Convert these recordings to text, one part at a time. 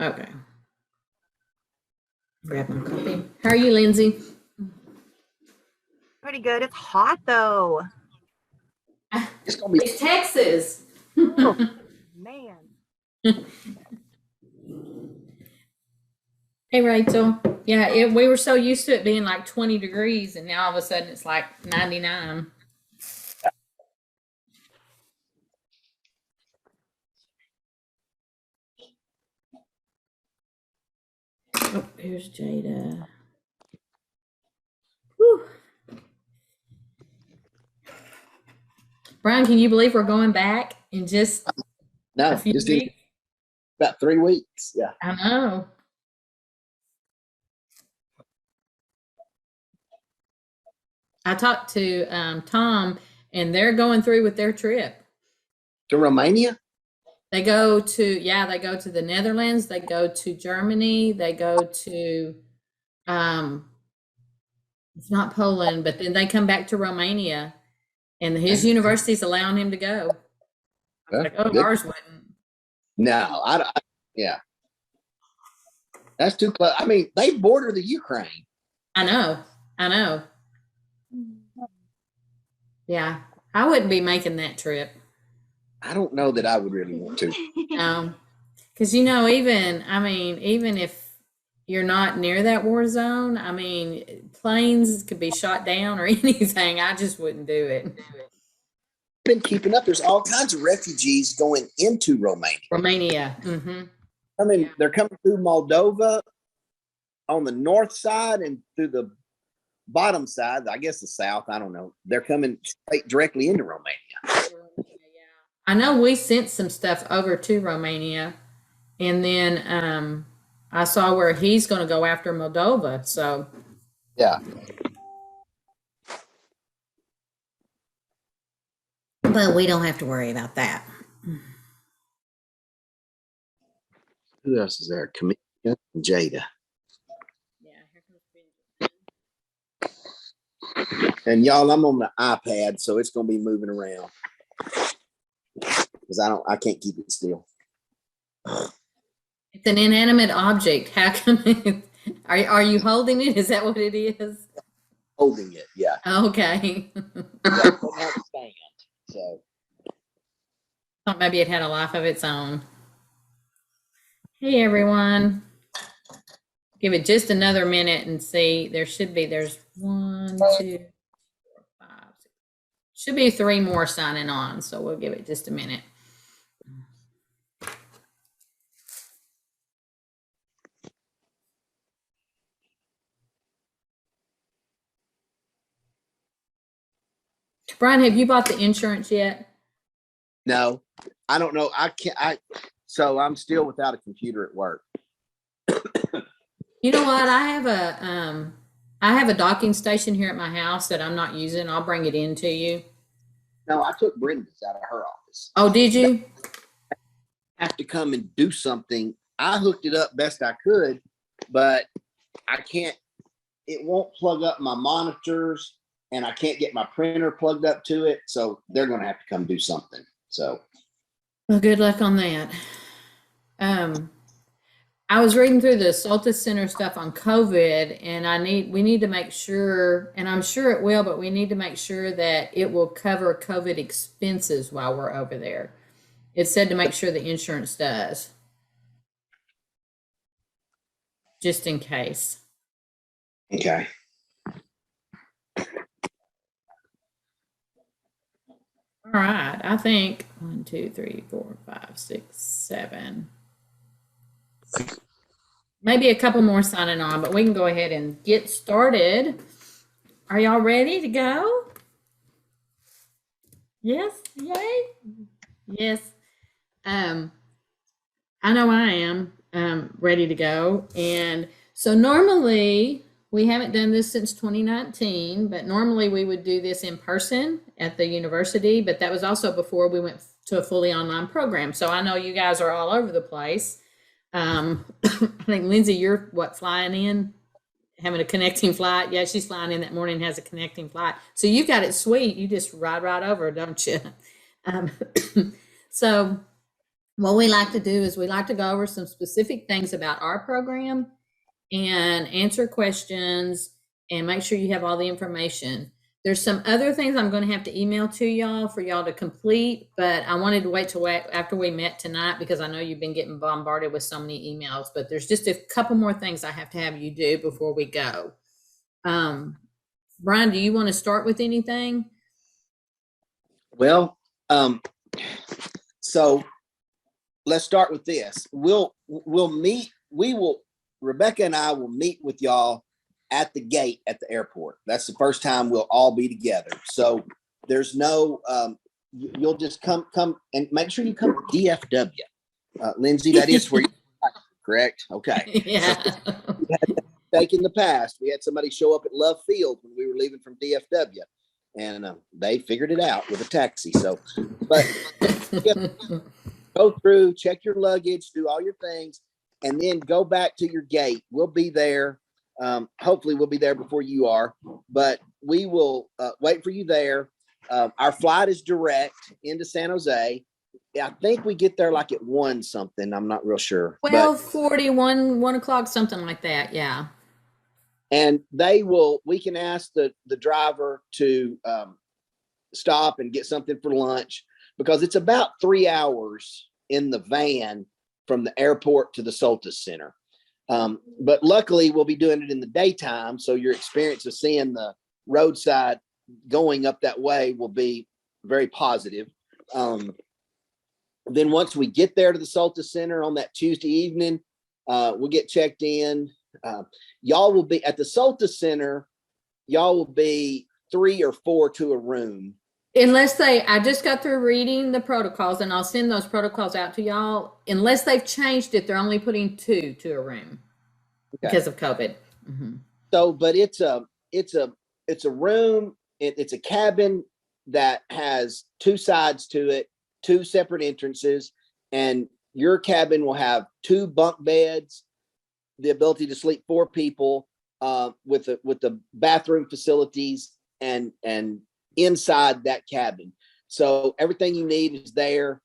Okay. Grab my copy. How are you, Lindsay? Pretty good. It's hot though. It's gonna be. It's Texas. Oh, man. Hey, Rachel. Yeah, we were so used to it being like 20 degrees, and now all of a sudden it's like 99. Oh, here's Jada. Whew. Brian, can you believe we're going back in just No, a few just in weeks? about 3 weeks. Yeah. I know. I talked to Tom, and they're going through with their trip. To Romania? They go to the Netherlands, they go to Germany, they go to it's not Poland, but then they come back to Romania, and his university's allowing him to go. I was like, oh, Good. ours wouldn't. No, yeah. That's too close. I mean, they border the Ukraine. I know. Yeah, I wouldn't be making that trip. I don't know that I would really want to. Because even if you're not near that war zone, I mean, planes could be shot down or anything. I just wouldn't do it. Been keeping up. There's all kinds of refugees going into Romania. Romania. Mm-hmm. I mean, they're coming through Moldova on the north side and through the bottom side, I guess the south, I don't know. They're coming straight directly into Romania. I know we sent some stuff over to Romania, and then I saw where he's going to go after Moldova. So yeah, but we don't have to worry about that. Who else is there? Camille and Jada. Yeah, here comes And y'all, I'm on the iPad, so it's gonna be moving around because I can't keep it still. It's an inanimate object. How come? Are you holding it? Is that what it is? Holding it, yeah. Okay. So Thought maybe it had a life of its own. Hey everyone. Give it just another minute and see. There's 1, 2, 4, 5, 6. Should be 3 more signing on, so we'll give it just a minute. Brian, have you bought the insurance yet? no, I don't know. So I'm still without a computer at work. You know what? I have a docking station here at my house that I'm not using. I'll bring it in to you. No, I took Brenda's out of her office. Oh, did you? Have to come and do something. I hooked it up best I could, but I can't. It won't plug up my monitors, and I can't get my printer plugged up to it. So they're going to have to come do something. So, well, good luck on that. I was reading through the Soltis Center stuff on COVID, and we need to make sure, and I'm sure it will, but we need to make sure that it will cover COVID expenses while we're over there. It said to make sure the insurance does, just in case. okay. All right, I think 1, 2, 3, 4, 5, 6, 7. Maybe a couple more signing on, but we can go ahead and get started. Are y'all ready to go? Yes, yay. Yes. I know I am ready to go. And so normally we haven't done this since 2019, but normally we would do this in person at the university, but that was also before we went to a fully online program. So I know you guys are all over the place. I think Lindsay, you're flying in, having a connecting flight. Yeah, she's flying in that morning, has a connecting flight. So you got it sweet. You just ride right over, don't you? So what we like to do is we like to go over some specific things about our program and answer questions and make sure you have all the information. There's some other things I'm going to have to email to y'all for y'all to complete, but I wanted to wait till after we met tonight because I know you've been getting bombarded with so many emails, but there's just a couple more things I have to have you do before we go. Brian, do you want to start with anything? Well, so let's start with this. Rebecca and I will meet with y'all at the gate at the airport. That's the first time we'll all be together. So there's no, you'll just come and make sure you come to DFW. Lindsay, that is where you're correct? Okay. Yeah. Take in the past, we had somebody show up at Love Field when we were leaving from DFW, and they figured it out with a taxi. So, but go through, check your luggage, do all your things, and then go back to your gate. We'll be there. Hopefully we'll be there before you are, but we will wait for you there. Our flight is direct into San Jose. I think we get there like at 1 something. I'm not real sure. 12:41, 1 o'clock, something like that. Yeah. And we can ask the driver to stop and get something for lunch, because it's about 3 hours in the van from the airport to the Soltis Center. But luckily we'll be doing it in the daytime. So your experience of seeing the roadside going up that way will be very positive. Then once we get there to the Soltis Center on that Tuesday evening, we'll get checked in. Y'all will be at the Soltis Center. Y'all will be 3 or 4 to a room. Unless I just got through reading the protocols, and I'll send those protocols out to y'all. Unless they've changed it, they're only putting 2 to a room because of COVID. Mm-hmm. So, but it's a room. It's a cabin that has 2 sides to it, 2 separate entrances, and your cabin will have 2 bunk beds, the ability to sleep 4 people, with the bathroom facilities and inside that cabin. So everything you need is there.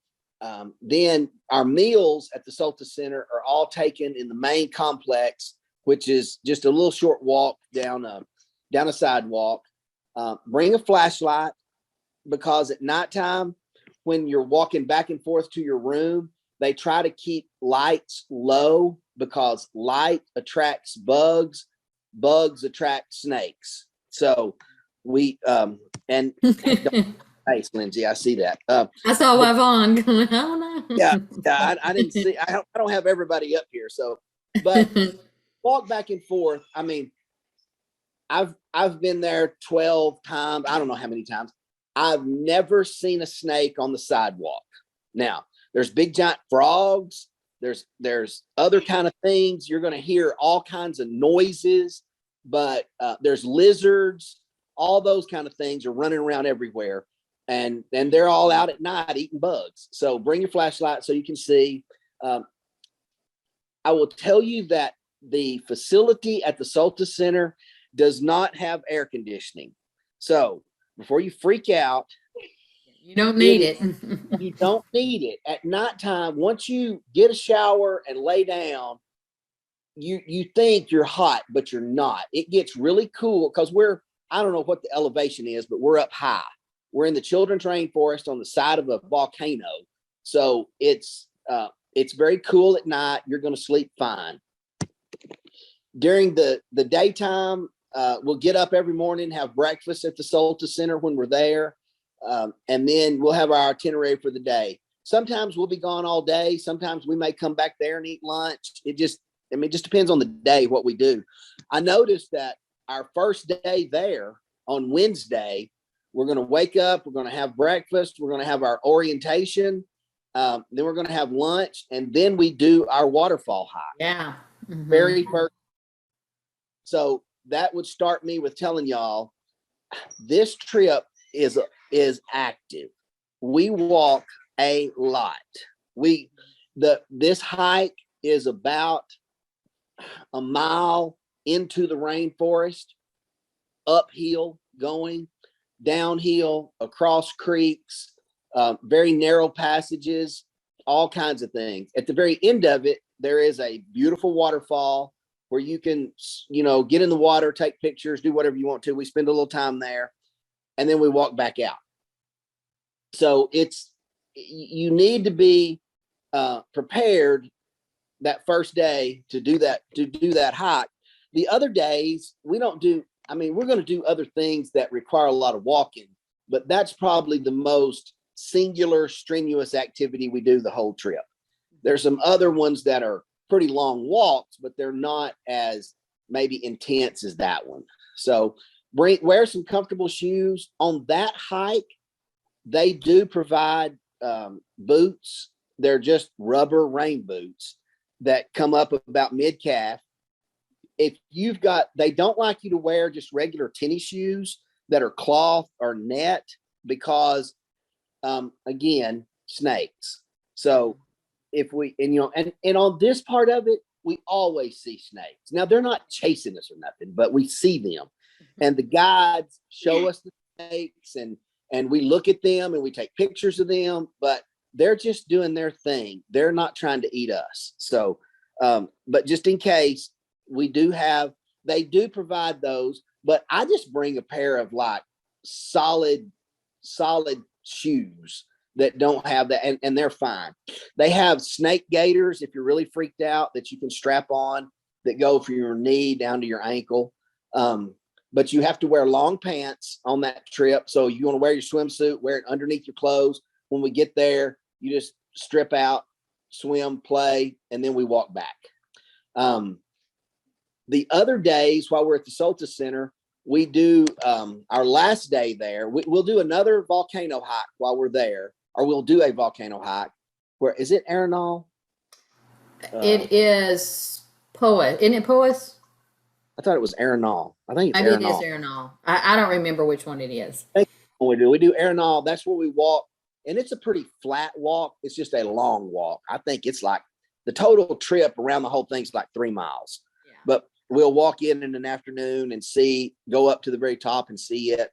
Then our meals at the Soltis Center are all taken in the main complex, which is just a little short walk down a sidewalk. Bring a flashlight, because at nighttime, when you're walking back and forth to your room, they try to keep lights low because light attracts bugs, bugs attract snakes. So we and thanks, Lindsay. I see that. I saw Yvonne going, oh no. Yeah, I didn't see. I don't have everybody up here, so but walk back and forth. I mean, I've been there 12 times. I don't know how many times. I've never seen a snake on the sidewalk. Now, there's big giant frogs. There's other kind of things. You're going to hear all kinds of noises, but there's lizards. All those kind of things are running around everywhere, and they're all out at night eating bugs. So bring your flashlight so you can see. I will tell you that the facility at the Soltis Center does not have air conditioning. So before you freak out, You don't need it. you don't need it. At nighttime, once you get a shower and lay down, you think you're hot, but you're not. It gets really cool because I don't know what the elevation is, but we're up high. We're in the children's rainforest on the side of a volcano. So it's very cool at night. You're going to sleep fine. During the daytime, we'll get up every morning, have breakfast at the Soltis Center when we're there. And then we'll have our itinerary for the day. Sometimes we'll be gone all day. Sometimes we may come back there and eat lunch. It just depends on the day, what we do. I noticed that our first day there on Wednesday, we're going to wake up, we're going to have breakfast, we're going to have our orientation, then we're going to have lunch, and then we do our waterfall hike. Yeah. Mm-hmm. Very first. So that would start me with telling y'all this trip is active. We walk a lot. This hike is about a mile into the rainforest, uphill going, downhill, across creeks, very narrow passages. all kinds of things. At the very end of it, there is a beautiful waterfall where you can, get in the water, take pictures, do whatever you want to. We spend a little time there, and then we walk back out. So you need to be prepared that first day to do that hike. The other days we don't do. I mean, we're going to do other things that require a lot of walking, but that's probably the most singular, strenuous activity we do the whole trip. There's some other ones that are pretty long walks, but they're not as maybe intense as that one. So wear some comfortable shoes on that hike. They do provide boots. They're just rubber rain boots that come up about mid-calf. If they don't like you to wear just regular tennis shoes that are cloth or net because, again, snakes. So if and on this part of it, we always see snakes. Now, they're not chasing us or nothing, but we see them. And the guides show us the snakes, and we look at them and we take pictures of them, but they're just doing their thing. They're not trying to eat us. So, but just in case, they do provide those, but I just bring a pair of like solid shoes that don't have that, and they're fine. They have snake gaiters if you're really freaked out that you can strap on that go from your knee down to your ankle. But you have to wear long pants on that trip. So you want to wear your swimsuit, wear it underneath your clothes. When we get there, you just strip out, swim, play, and then we walk back. The other days while we're at the Solstice Center, we do our last day there. We'll do another volcano hike while we're there, or we'll do a volcano hike. Where is it, Arenal? It is Poas. Isn't it Poas? I thought it was Arenal. I think it's Maybe Arenal. it is Arenal. I don't remember which one it is. We do Arenal. That's where we walk, and it's a pretty flat walk. It's just a long walk. I think it's like the total trip around the whole thing's like 3 miles. Yeah. But we'll walk in an afternoon and go up to the very top and see it.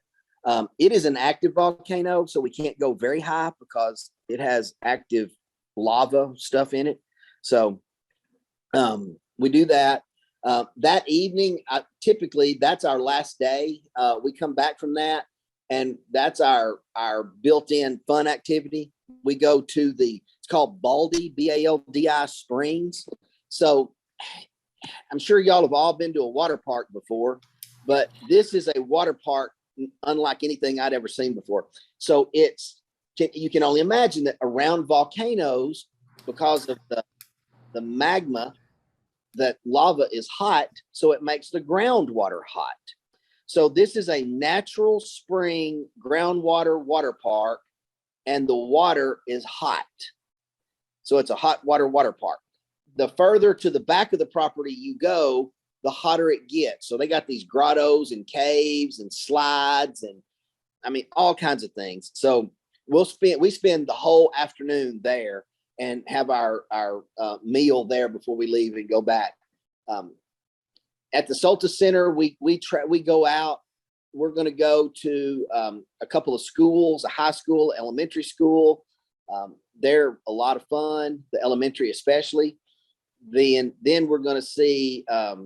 It is an active volcano, so we can't go very high because it has active lava stuff in it. So we do that. That evening, typically that's our last day. We come back from that, and that's our built-in fun activity. We go to it's called Baldy, Baldi Springs. So I'm sure y'all have all been to a water park before, but this is a water park unlike anything I'd ever seen before. So you can only imagine that around volcanoes, because of the magma, that lava is hot, so it makes the groundwater hot. So this is a natural spring groundwater water park, and the water is hot. So it's a hot water park. The further to the back of the property you go, the hotter it gets. So they got these grottos and caves and slides and all kinds of things. So we spend the whole afternoon there and have our meal there before we leave and go back. At the Solstice Center, we go out. We're going to go to a couple of schools, a high school, elementary school. They're a lot of fun, the elementary especially. Then we're going to see. I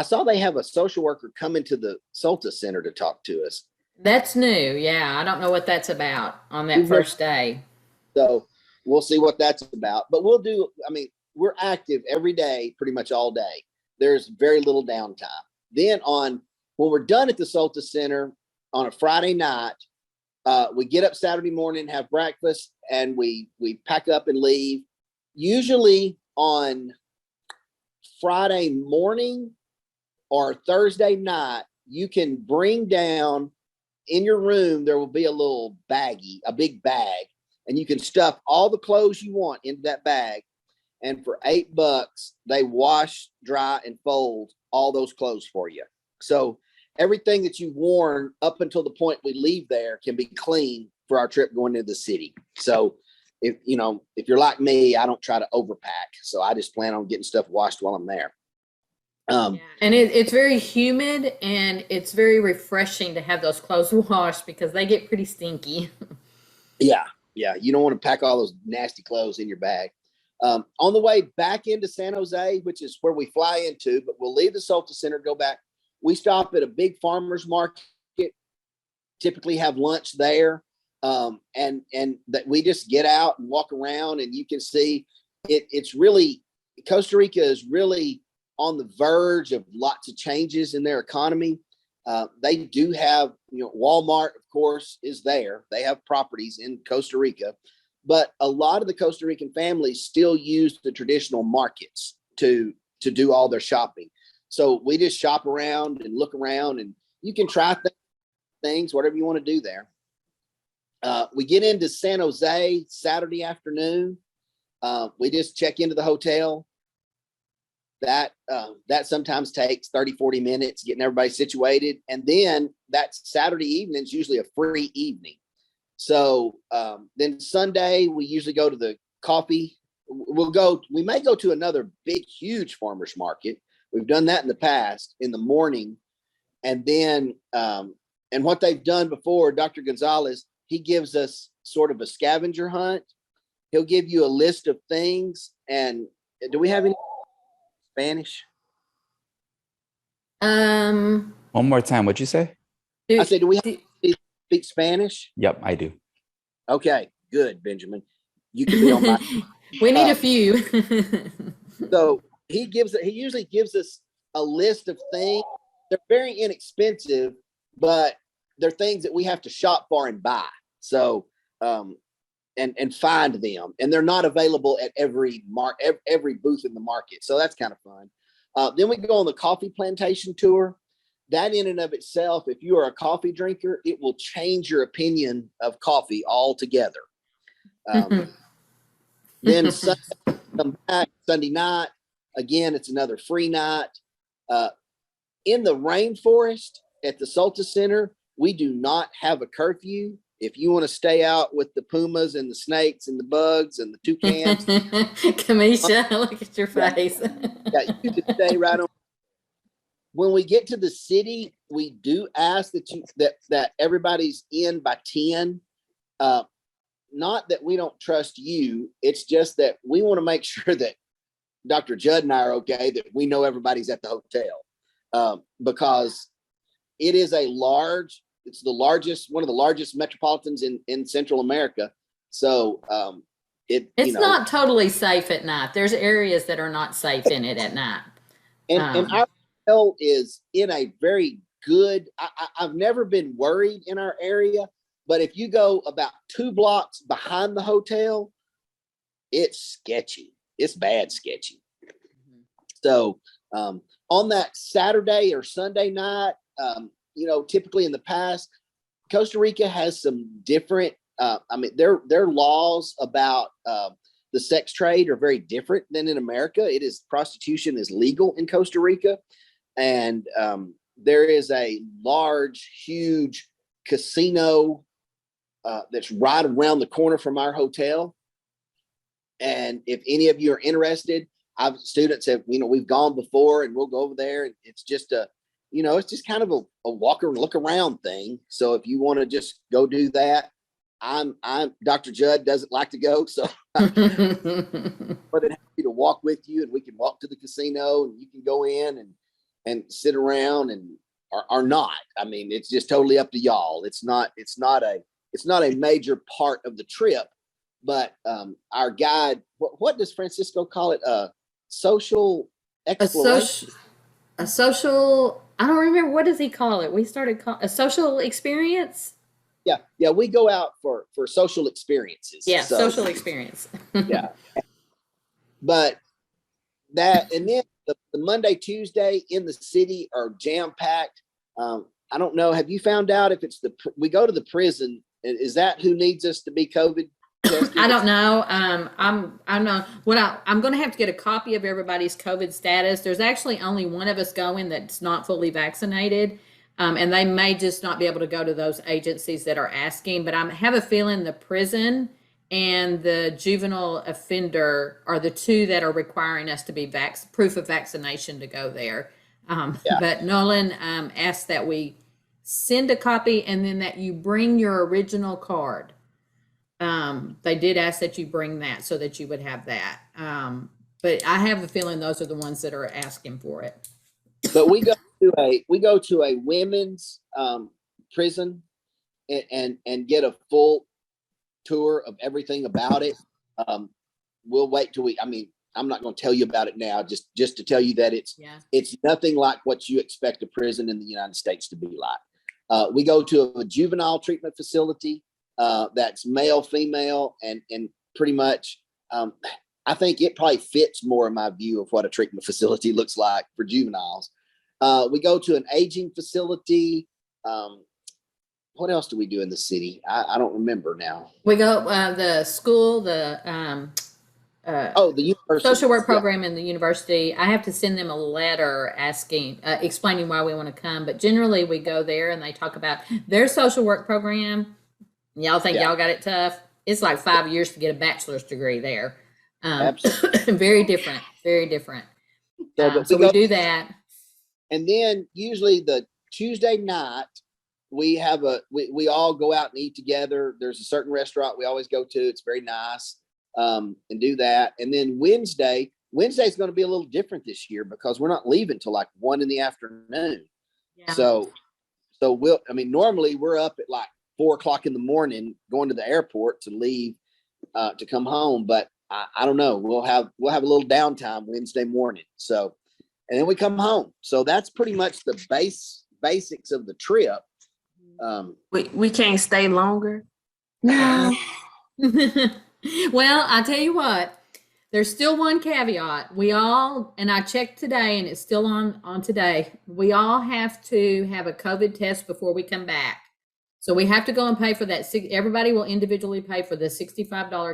saw they have a social worker come into the Solstice Center to talk to us. That's new. Yeah, I don't know what that's about on that first day. So we'll see what that's about. But we're active every day, pretty much all day. There's very little downtime. Then when we're done at the Solstice Center on a Friday night, we get up Saturday morning, have breakfast, and we pack up and leave. Usually on Friday morning or Thursday night, you can bring down in your room, there will be a big bag, and you can stuff all the clothes you want into that bag. And for $8, they wash, dry, and fold all those clothes for you. So everything that you've worn up until the point we leave there can be clean for our trip going into the city. So if you're like me, I don't try to overpack. So I just plan on getting stuff washed while I'm there. And it's very humid, and it's very refreshing to have those clothes washed because they get pretty stinky. Yeah. Yeah, you don't want to pack all those nasty clothes in your bag. On the way back into San Jose, which is where we fly into, but we'll leave the Solta Center, go back. We stop at a big farmer's market, typically have lunch there. And that we just get out and walk around, and you can see it's really, Costa Rica is really on the verge of lots of changes in their economy. They do have, Walmart, of course, is there. They have properties in Costa Rica, but a lot of the Costa Rican families still use the traditional markets to do all their shopping. So we just shop around and look around, and you can try things, whatever you want to do there. We get into San Jose Saturday afternoon. We just check into the hotel. That sometimes takes 30, 40 minutes getting everybody situated. And then that Saturday evening is usually a free evening. So then Sunday, we usually go to the coffee. We may go to another big, huge farmer's market. We've done that in the past in the morning. And then, and what they've done before, Dr. Gonzalez, he gives us sort of a scavenger hunt. He'll give you a list of things. And do we have any Spanish? One more time, what'd you say? I said, do we speak Spanish? Yep, I do. Okay, good, Benjamin. You can be on my. We need a few. So he usually gives us a list of things. They're very inexpensive, but they're things that we have to shop for and buy. So, and find them, and they're not available at every booth in the market. So that's kind of fun. Then we go on the coffee plantation tour. That in and of itself, if you are a coffee drinker, it will change your opinion of coffee altogether. Then Sunday, come back Sunday night. Again, it's another free night. In the rainforest at the Solta Center, we do not have a curfew. If you want to stay out with the pumas and the snakes and the bugs and the toucans, Kamisha, look at your face. yeah, you can stay right on. When we get to the city, we do ask that everybody's in by 10. Not that we don't trust you. It's just that we want to make sure that Dr. Judd and I are okay, that we know everybody's at the hotel. Because it is it's one of the largest metropolitans in Central America. So it's not totally safe at night. There's areas that are not safe in it at night. And our hotel is in a very good, I've never been worried in our area, but if you go about 2 blocks behind the hotel, it's sketchy. It's bad sketchy. So on that Saturday or Sunday night, typically in the past, Costa Rica has some different, their laws about the sex trade are very different than in America. Prostitution is legal in Costa Rica. And there is a large, huge casino that's right around the corner from our hotel. And if any of you are interested, students have, we've gone before, and we'll go over there. And it's just it's just kind of a walk and look around thing. So if you want to just go do that, I'm Dr. Judd doesn't like to go, so I'm more than happy to walk with you, and we can walk to the casino, and you can go in and sit around and or not. I mean, it's just totally up to y'all. It's not a major part of the trip, but our guide, what does Francisco call it? Social exploration. A social, I don't remember, what does he call it? We started a social experience. Yeah, we go out for social experiences. Yeah, so, social experience. Yeah, but that, and then the Monday, Tuesday in the city are jam packed. I don't know. Have you found out if we go to the prison? Is that who needs us to be COVID tested? I don't know. I'm not. I'm going to have to get a copy of everybody's COVID status. There's actually only one of us going that's not fully vaccinated. And they may just not be able to go to those agencies that are asking, but I have a feeling the prison and the juvenile offender are the two that are requiring us to be proof of vaccination to go there. But Nolan asked that we send a copy, and then that you bring your original card. they did ask that you bring that so that you would have that. But I have a feeling those are the ones that are asking for it. But we go to a women's prison and get a full tour of everything about it. We'll wait till I'm not going to tell you about it now, just to tell you that it's nothing like what you expect a prison in the United States to be like. We go to a juvenile treatment facility that's male, female, and pretty much, I think it probably fits more in my view of what a treatment facility looks like for juveniles. We go to an aging facility. What else do we do in the city? I don't remember now. We go the school, the university social work program in the university. I have to send them a letter asking, explaining why we want to come. But generally, we go there and they talk about their social work program. Y'all think y'all got it tough? It's like 5 years to get a bachelor's degree there. Absolutely. Very different. Very different. So we do that. And then usually the Tuesday night, we we all go out and eat together. There's a certain restaurant we always go to. It's very nice. And do that. And then Wednesday's going to be a little different this year because we're not leaving till like 1 p.m. Yeah. So normally we're up at like 4 o'clock in the morning going to the airport to leave to come home. But I don't know. We'll have a little downtime Wednesday morning. So, and then we come home. So that's pretty much the basics of the trip. We can't stay longer. No. Well, I tell you what, there's still one caveat. We all, and I checked today and it's still on today, we all have to have a COVID test before we come back. So we have to go and pay for that. Everybody will individually pay for the $65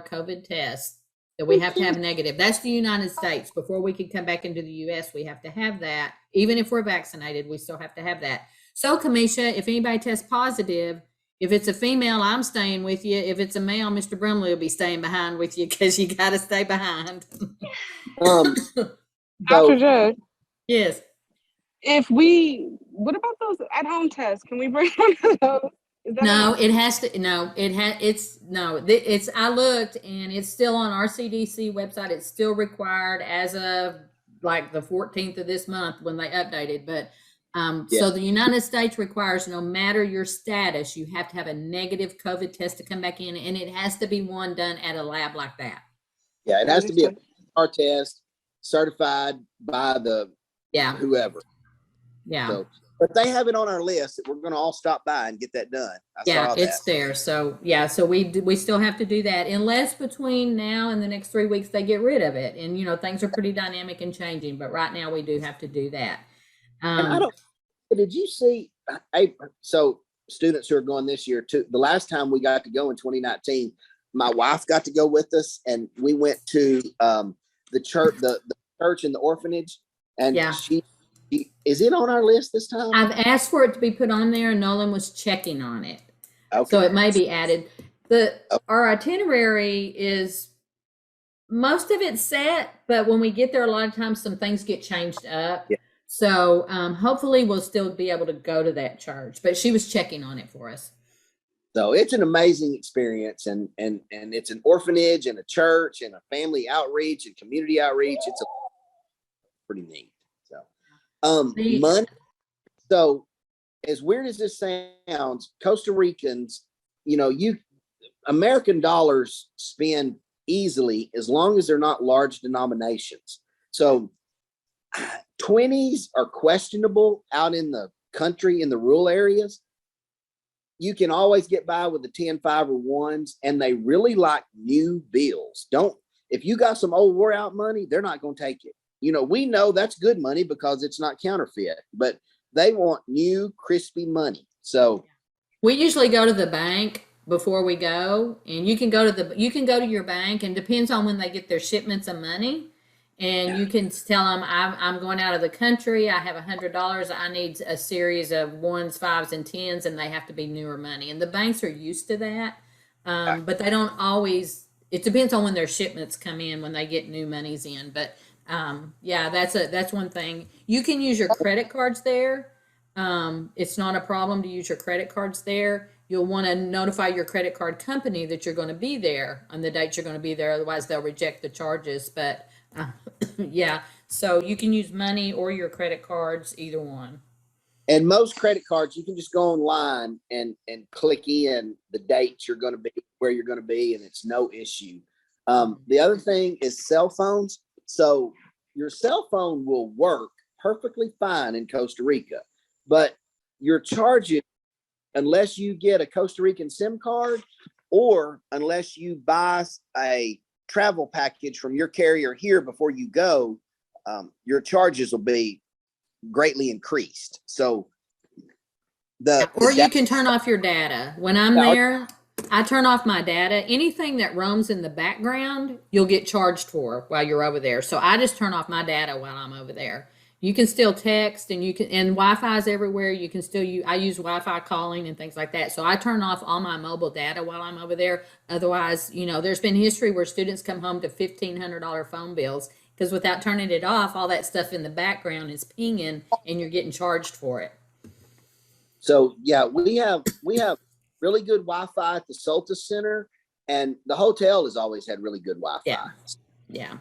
COVID test that we have to have negative. That's the United States. Before we can come back into the US, we have to have that. Even if we're vaccinated, we still have to have that. So Kamisha, if anybody tests positive, if it's a female, I'm staying with you. If it's a male, Mr. Brumley will be staying behind with you because you got to stay behind. Dr. Judd. Yes. What about those at-home tests? Can we bring one of those? I looked and it's still on our CDC website. It's still required as of like the 14th of this month when they updated, but so the United States requires, no matter your status, you have to have a negative COVID test to come back in, and it has to be one done at a lab like that. Yeah, it has to be a PCR test certified by the whoever. Yeah. So, but they have it on our list that we're going to all stop by and get that done. It's there. So so we still have to do that unless between now and the next 3 weeks they get rid of it, and things are pretty dynamic and changing. But right now we do have to do that. And did you see? So students who are going this year too. The last time we got to go in 2019, my wife got to go with us, and we went to the church, the church and the orphanage. And she is it on our list this time? I've asked for it to be put on there, and Nolan was checking on it, so it may be added. Our itinerary is most of it's set, but when we get there, a lot of times some things get changed up. Yeah. So hopefully we'll still be able to go to that church, but she was checking on it for us. So it's an amazing experience, and it's an orphanage and a church and a family outreach and community outreach. It's pretty neat. So money. So as weird as this sounds, Costa Ricans, American dollars spend easily as long as they're not large denominations. So 20s are questionable out in the country, in the rural areas. You can always get by with the 10, 5, or 1s, and they really like new bills. If you got some old wore out money, they're not going to take it. We know that's good money because it's not counterfeit, but they want new, crispy money. So we usually go to the bank before we go, and you can go to your bank, and depends on when they get their shipments of money. And you can tell them, I'm going out of the country. I have $100. I need a series of 1s, 5s, and 10s, and they have to be newer money. And the banks are used to that, but they don't always. It depends on when their shipments come in, when they get new monies in. But that's one thing. You can use your credit cards there. It's not a problem to use your credit cards there. you'll want to notify your credit card company that you're going to be there on the date you're going to be there. Otherwise, they'll reject the charges. But yeah, so you can use money or your credit cards, either one. And most credit cards, you can just go online and click in the dates you're going to be, where you're going to be, and it's no issue. The other thing is cell phones. So your cell phone will work perfectly fine in Costa Rica, but your charges, unless you get a Costa Rican SIM card or unless you buy a travel package from your carrier here before you go, your charges will be greatly increased. So or you can turn off your data. When I'm there, I turn off my data. Anything that roams in the background, you'll get charged for while you're over there. So I just turn off my data while I'm over there. You can still text, and Wi-Fi is everywhere. You can still I use Wi-Fi calling and things like that. So I turn off all my mobile data while I'm over there. Otherwise, there's been history where students come home to $1,500 phone bills because without turning it off, all that stuff in the background is pinging and you're getting charged for it. So yeah, we have really good Wi-Fi at the Solta Center, and the hotel has always had really good Wi-Fi. Yeah.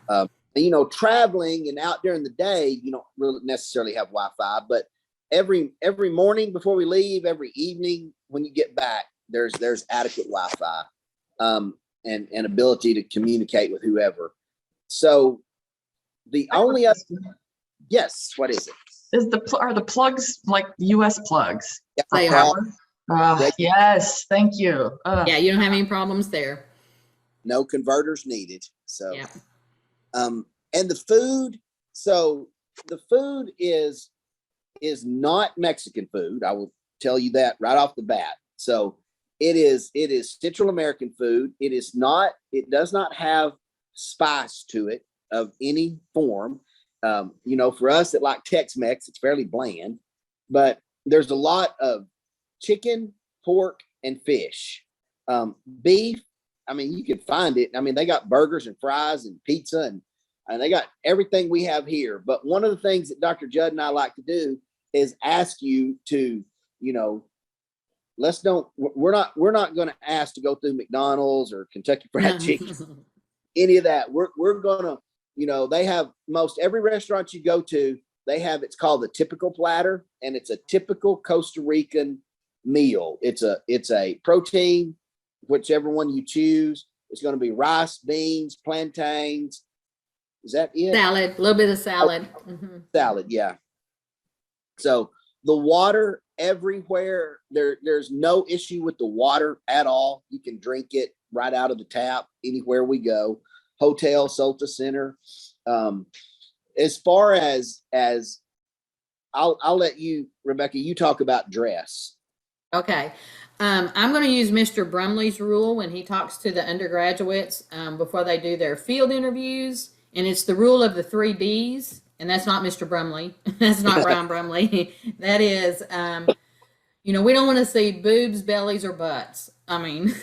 Traveling and out during the day, you don't really necessarily have Wi-Fi, but every morning before we leave, every evening when you get back, there's adequate Wi-Fi, and ability to communicate with whoever. So the only other, yes, what is it? Are the plugs like US plugs? Yeah, They are. Yes, thank you. Yeah, you don't have any problems there. No converters needed. So yeah. And the food, so the food is not Mexican food. I will tell you that right off the bat. So it is Central American food. It does not have spice to it of any form. For us that like Tex-Mex, it's fairly bland, but there's a lot of chicken, pork, and fish. Beef, you can find it. They got burgers and fries and pizza and they got everything we have here. But one of the things that Dr. Judd and I like to do is ask you to, we're not going to ask to go through McDonald's or Kentucky Fried Chicken, any of that. We're going to, they have most every restaurant you go to, it's called the typical platter, and it's a typical Costa Rican meal. It's a protein, whichever one you choose. It's going to be rice, beans, plantains. Is that it? Salad, a little bit of salad. Salad, yeah. So the water everywhere, there's no issue with the water at all. You can drink it right out of the tap anywhere we go. Hotel, Solta Center. As far as I'll let you, Rebecca, you talk about dress. Okay. I'm going to use Mr. Brumley's rule when he talks to the undergraduates before they do their field interviews. And it's the rule of the 3 Bs. And that's not Mr. Brumley. That's not Ryan Brumley. That is, we don't want to see boobs, bellies, or butts. When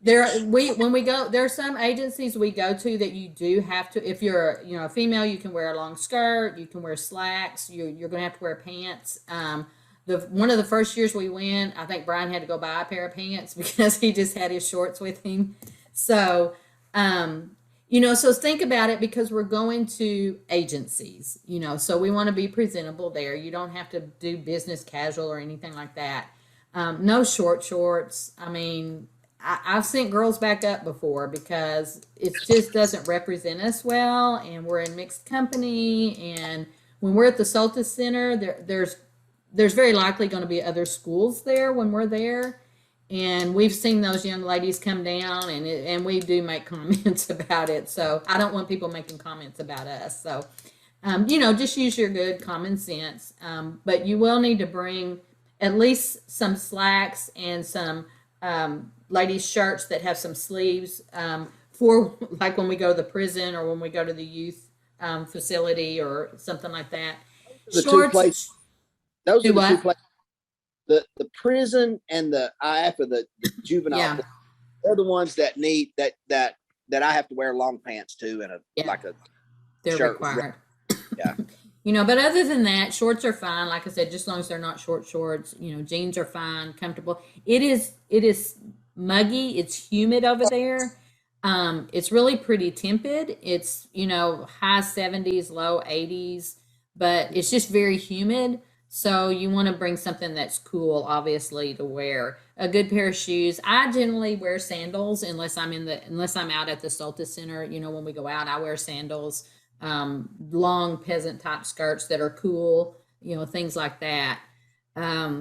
we go, there are some agencies we go to that you do have to, if you're, a female, you can wear a long skirt, you can wear slacks, you're going to have to wear pants. One of the first years we went, I think Brian had to go buy a pair of pants because he just had his shorts with him. So, so think about it, because we're going to agencies, so we want to be presentable there. You don't have to do business casual or anything like that. No short shorts. I've sent girls back up before because it just doesn't represent us well, and we're in mixed company. And when we're at the Solta Center, there's very likely going to be other schools there when we're there. And we've seen those young ladies come down, and we do make comments about it. So I don't want people making comments about us. So, just use your good common sense. But you will need to bring at least some slacks and some ladies' shirts that have some sleeves for like when we go to the prison or when we go to the youth facility or something like that. Those are the 2 places. The prison and the IF, or the juvenile, Yeah. they're the ones that need that I have to wear long pants to and Yeah. like a They're shirt. required. Yeah. You know, but other than that, shorts are fine. Like I said, just as long as they're not short shorts, you know, jeans are fine, comfortable. It is muggy. It's humid over there. It's really pretty tempered. It's, you know, high 70s, low 80s, but it's just very humid. So you want to bring something that's cool, obviously, to wear. A good pair of shoes. I generally wear sandals unless I'm out at the Solstice Center. You know, when we go out, I wear sandals, long peasant type skirts that are cool, you know, things like that.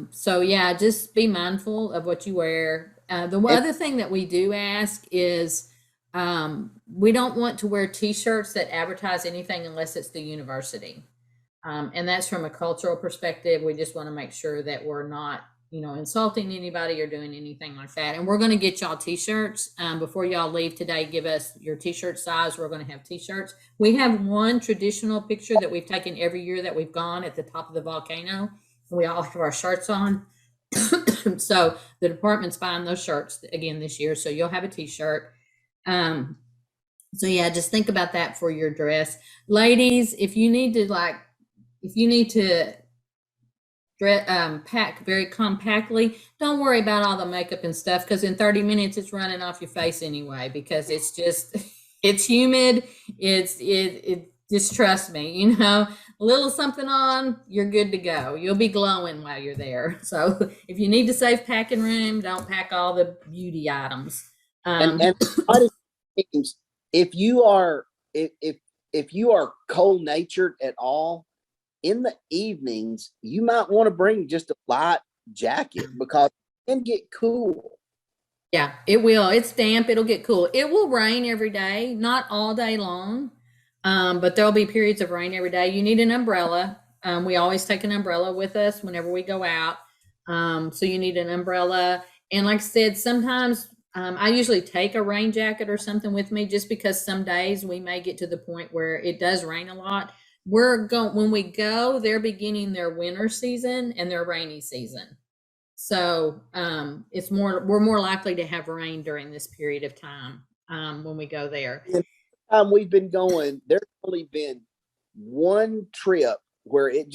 So yeah, just be mindful of what you wear. The other thing that we do ask is, we don't want to wear t-shirts that advertise anything unless it's the university. And that's from a cultural perspective. We just want to make sure that we're not, you know, insulting anybody or doing anything like that. And we're going to get y'all t-shirts. Before y'all leave today, give us your t-shirt size. We're going to have t-shirts. We have one traditional picture that we've taken every year that we've gone at the top of the volcano. We all have our shirts on. So the department's buying those shirts again this year. So you'll have a t-shirt. So yeah, just think about that for your dress. Ladies, if you need to pack very compactly, don't worry about all the makeup and stuff, because in 30 minutes it's running off your face anyway, because it's just, it's humid. It just, trust me, you know, a little something on, you're good to go. You'll be glowing while you're there. So if you need to save packing room, don't pack all the beauty items. And if you are cold natured at all, in the evenings, you might want to bring just a light jacket because it can get cool. Yeah, it will. It's damp. It'll get cool. It will rain every day, not all day long, but there'll be periods of rain every day. You need an umbrella. We always take an umbrella with us whenever we go out. So you need an umbrella. And like I said, sometimes I usually take a rain jacket or something with me, just because some days we may get to the point where it does rain a lot. When we go, they're beginning their winter season and their rainy season. So we're more likely to have rain during this period of time when we go there. We've been going, there's only been one trip where it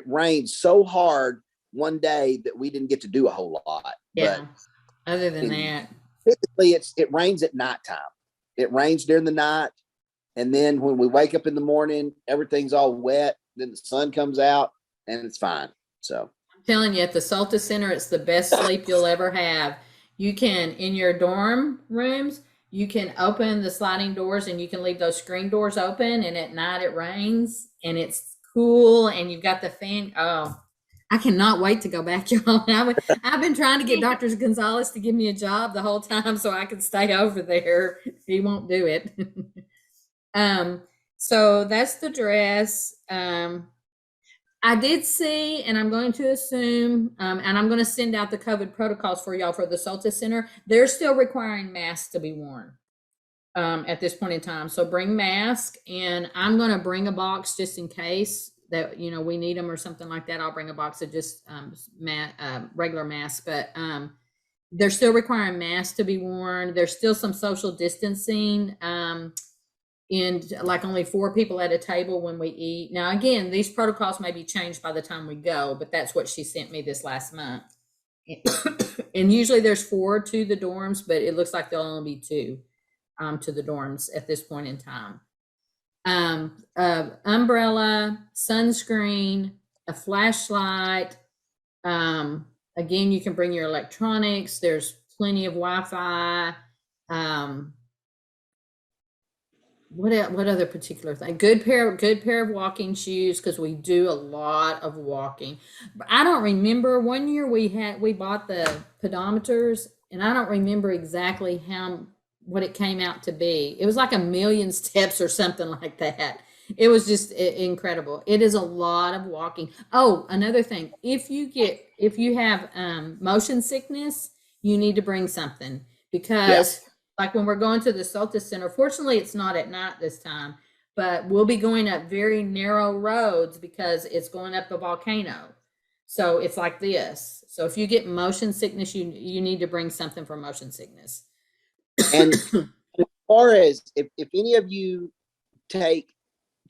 rained so hard one day that we didn't get to do a whole lot. Yeah. But other than that, typically it rains at nighttime. It rains during the night. And then when we wake up in the morning, everything's all wet. Then the sun comes out and it's fine. So I'm telling you, at the Solstice Center, it's the best sleep you'll ever have. You can, in your dorm rooms, you can open the sliding doors and you can leave those screen doors open. And at night it rains and it's cool and you've got the fan. Oh, I cannot wait to go back, y'all. I've been trying to get Dr. Gonzalez to give me a job the whole time so I can stay over there. He won't do it. So that's the dress. I did see, and I'm going to assume, and I'm going to send out the COVID protocols for y'all for the Solstice Center. They're still requiring masks to be worn at this point in time. So bring masks, and I'm going to bring a box just in case that, you know, we need them or something like that. I'll bring a box of just regular masks, but they're still requiring masks to be worn. There's still some social distancing. And like only 4 people at a table when we eat. Now, again, these protocols may be changed by the time we go, but that's what she sent me this last month. And usually there's 4 to the dorms, but it looks like there'll only be 2 to the dorms at this point in time. Umbrella, sunscreen, a flashlight. Again, you can bring your electronics. There's plenty of Wi-Fi. What other particular thing? Good pair of walking shoes, because we do a lot of walking. But I don't remember, one year we bought the pedometers, and I don't remember exactly what it came out to be. It was like 1,000,000 steps or something like that. It was just incredible. It is a lot of walking. Oh, another thing, if you have motion sickness, you need to bring something, because like when we're going to the Solstice Center, fortunately it's not at night this time, but we'll be going up very narrow roads because it's going up a volcano. So it's like this. So if you get motion sickness, you need to bring something for motion sickness. And as far as if any of you take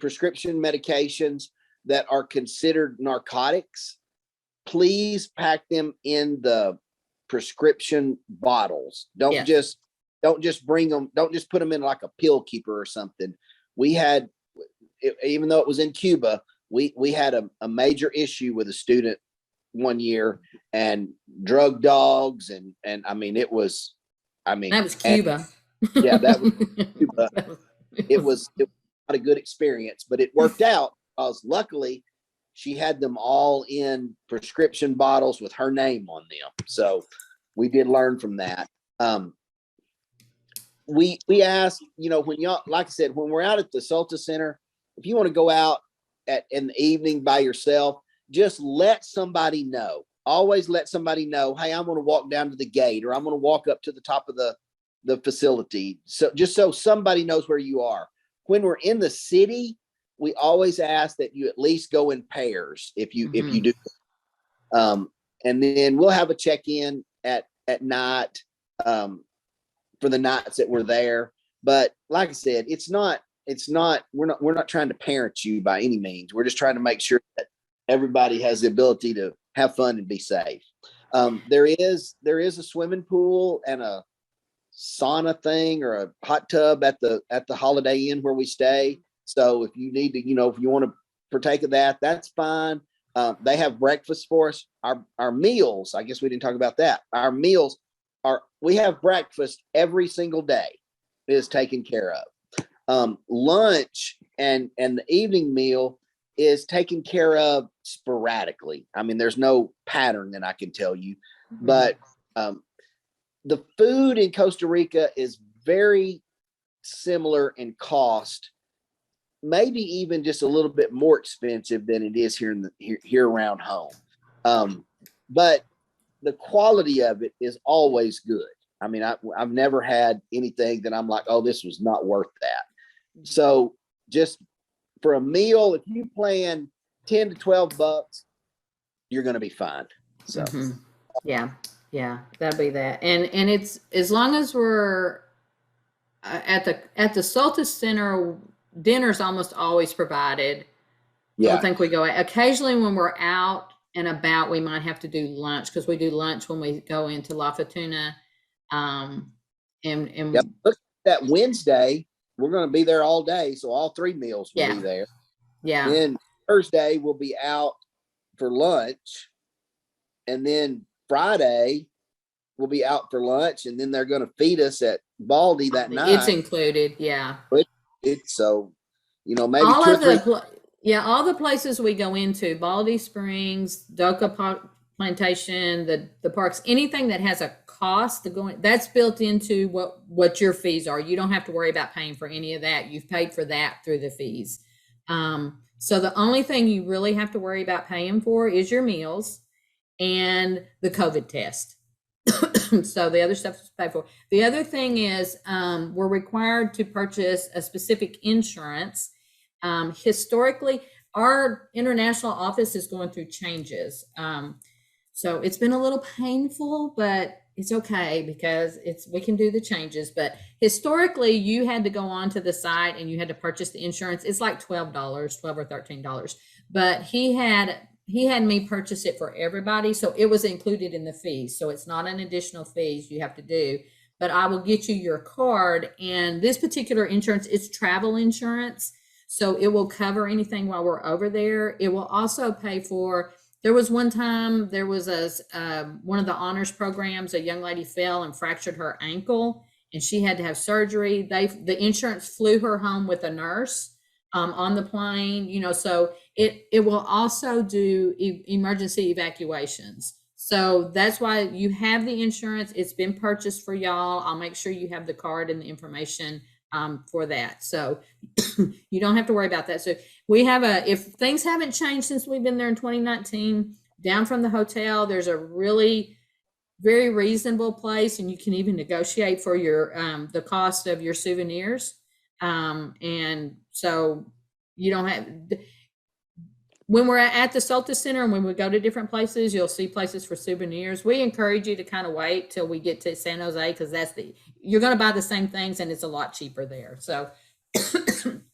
prescription medications that are considered narcotics, please pack them in the prescription bottles. Don't just bring them. Don't just put them in like a pill keeper or something. We had, even though it was in Cuba, we had a major issue with a student one year, and drug dogs, and I mean, it was, I mean, That was Cuba. yeah, that was Cuba. It was not a good experience, but it worked out because luckily she had them all in prescription bottles with her name on them. So we did learn from that. We asked, you know, when y'all, like I said, when we're out at the Sulta Center, if you want to go out in the evening by yourself, just let somebody know. Always let somebody know, hey, I'm going to walk down to the gate, or I'm going to walk up to the top of the facility. So just so somebody knows where you are. When we're in the city, we always ask that you at least go in pairs if you do. And then we'll have a check-in at night for the nights that we're there. But like I said, we're not trying to parent you by any means. We're just trying to make sure that everybody has the ability to have fun and be safe. There is a swimming pool and a sauna thing or a hot tub at the Holiday Inn where we stay. So if you need to, you know, if you want to partake of that, that's fine. They have breakfast for us. Our meals, I guess we didn't talk about that. Our meals we have breakfast every single day is taken care of. Lunch and the evening meal is taken care of sporadically. I mean, there's no pattern that I can tell you, but the food in Costa Rica is very similar in cost, maybe even just a little bit more expensive than it is here around home. But the quality of it is always good. I mean, I've never had anything that I'm like, oh, this was not worth that. So just for a meal, if you plan $10 to $12, you're going to be fine. So yeah, that'd be that. And it's, as long as we're at the Sulta Center, dinner's almost always provided. I don't think we go occasionally when we're out and about, we might have to do lunch, because we do lunch when we go into La Fortuna. Look, that Wednesday, we're going to be there all day. So all 3 meals will be there. Yeah. Then Thursday we'll be out for lunch. And then Friday we'll be out for lunch. And then they're going to feed us at Baldy that night. It's included. Yeah. It's so, you know, maybe all the places we go into, Baldy Springs, Doka Plantation, the parks, anything that has a cost to go in, that's built into what your fees are. You don't have to worry about paying for any of that. You've paid for that through the fees. So the only thing you really have to worry about paying for is your meals and the COVID test. So the other stuff is paid for. The other thing is we're required to purchase a specific insurance. Historically, our international office is going through changes. So it's been a little painful, but it's okay because we can do the changes. But historically, you had to go onto the site and you had to purchase the insurance. It's like $12 or $13. But he had me purchase it for everybody, so it was included in the fees. So it's not an additional fees you have to do. But I will get you your card, and this particular insurance is travel insurance. So it will cover anything while we're over there. It will also pay for, there was one time, there was one of the honors programs, a young lady fell and fractured her ankle, and she had to have surgery. The insurance flew her home with a nurse on the plane, you know, so it will also do emergency evacuations. So that's why you have the insurance. It's been purchased for y'all. I'll make sure you have the card and the information for that. So you don't have to worry about that. So we have if things haven't changed since we've been there in 2019, down from the hotel, there's a really very reasonable place, and you can even negotiate for your the cost of your souvenirs. And so you don't have, when we're at the Sulta Center and when we go to different places, you'll see places for souvenirs. We encourage you to kind of wait till we get to San Jose, because you're going to buy the same things and it's a lot cheaper there. So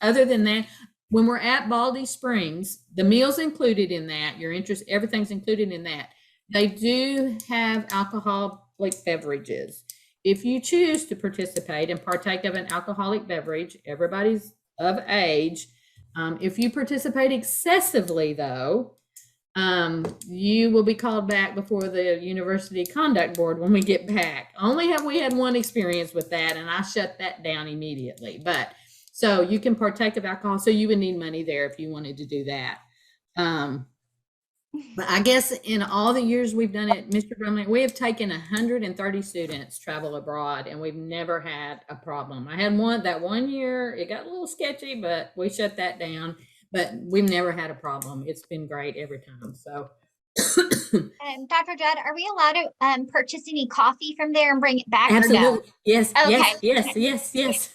other than that, when we're at Baldy Springs, the meal's included in that, your interest, everything's included in that. They do have alcoholic beverages. If you choose to participate and partake of an alcoholic beverage, everybody's of age. If you participate excessively, though, you will be called back before the University Conduct Board when we get back. Only have we had one experience with that, and I shut that down immediately. But so you can partake of alcohol. So you would need money there if you wanted to do that. But I guess in all the years we've done it, Mr. Brumley, we have taken 130 students travel abroad, and we've never had a problem. I had that one year, it got a little sketchy, but we shut that down. But we've never had a problem. It's been great every time. So, Dr. Judd, are we allowed to purchase any coffee from there and bring it back? absolutely. Or no? Yes, Okay. yes.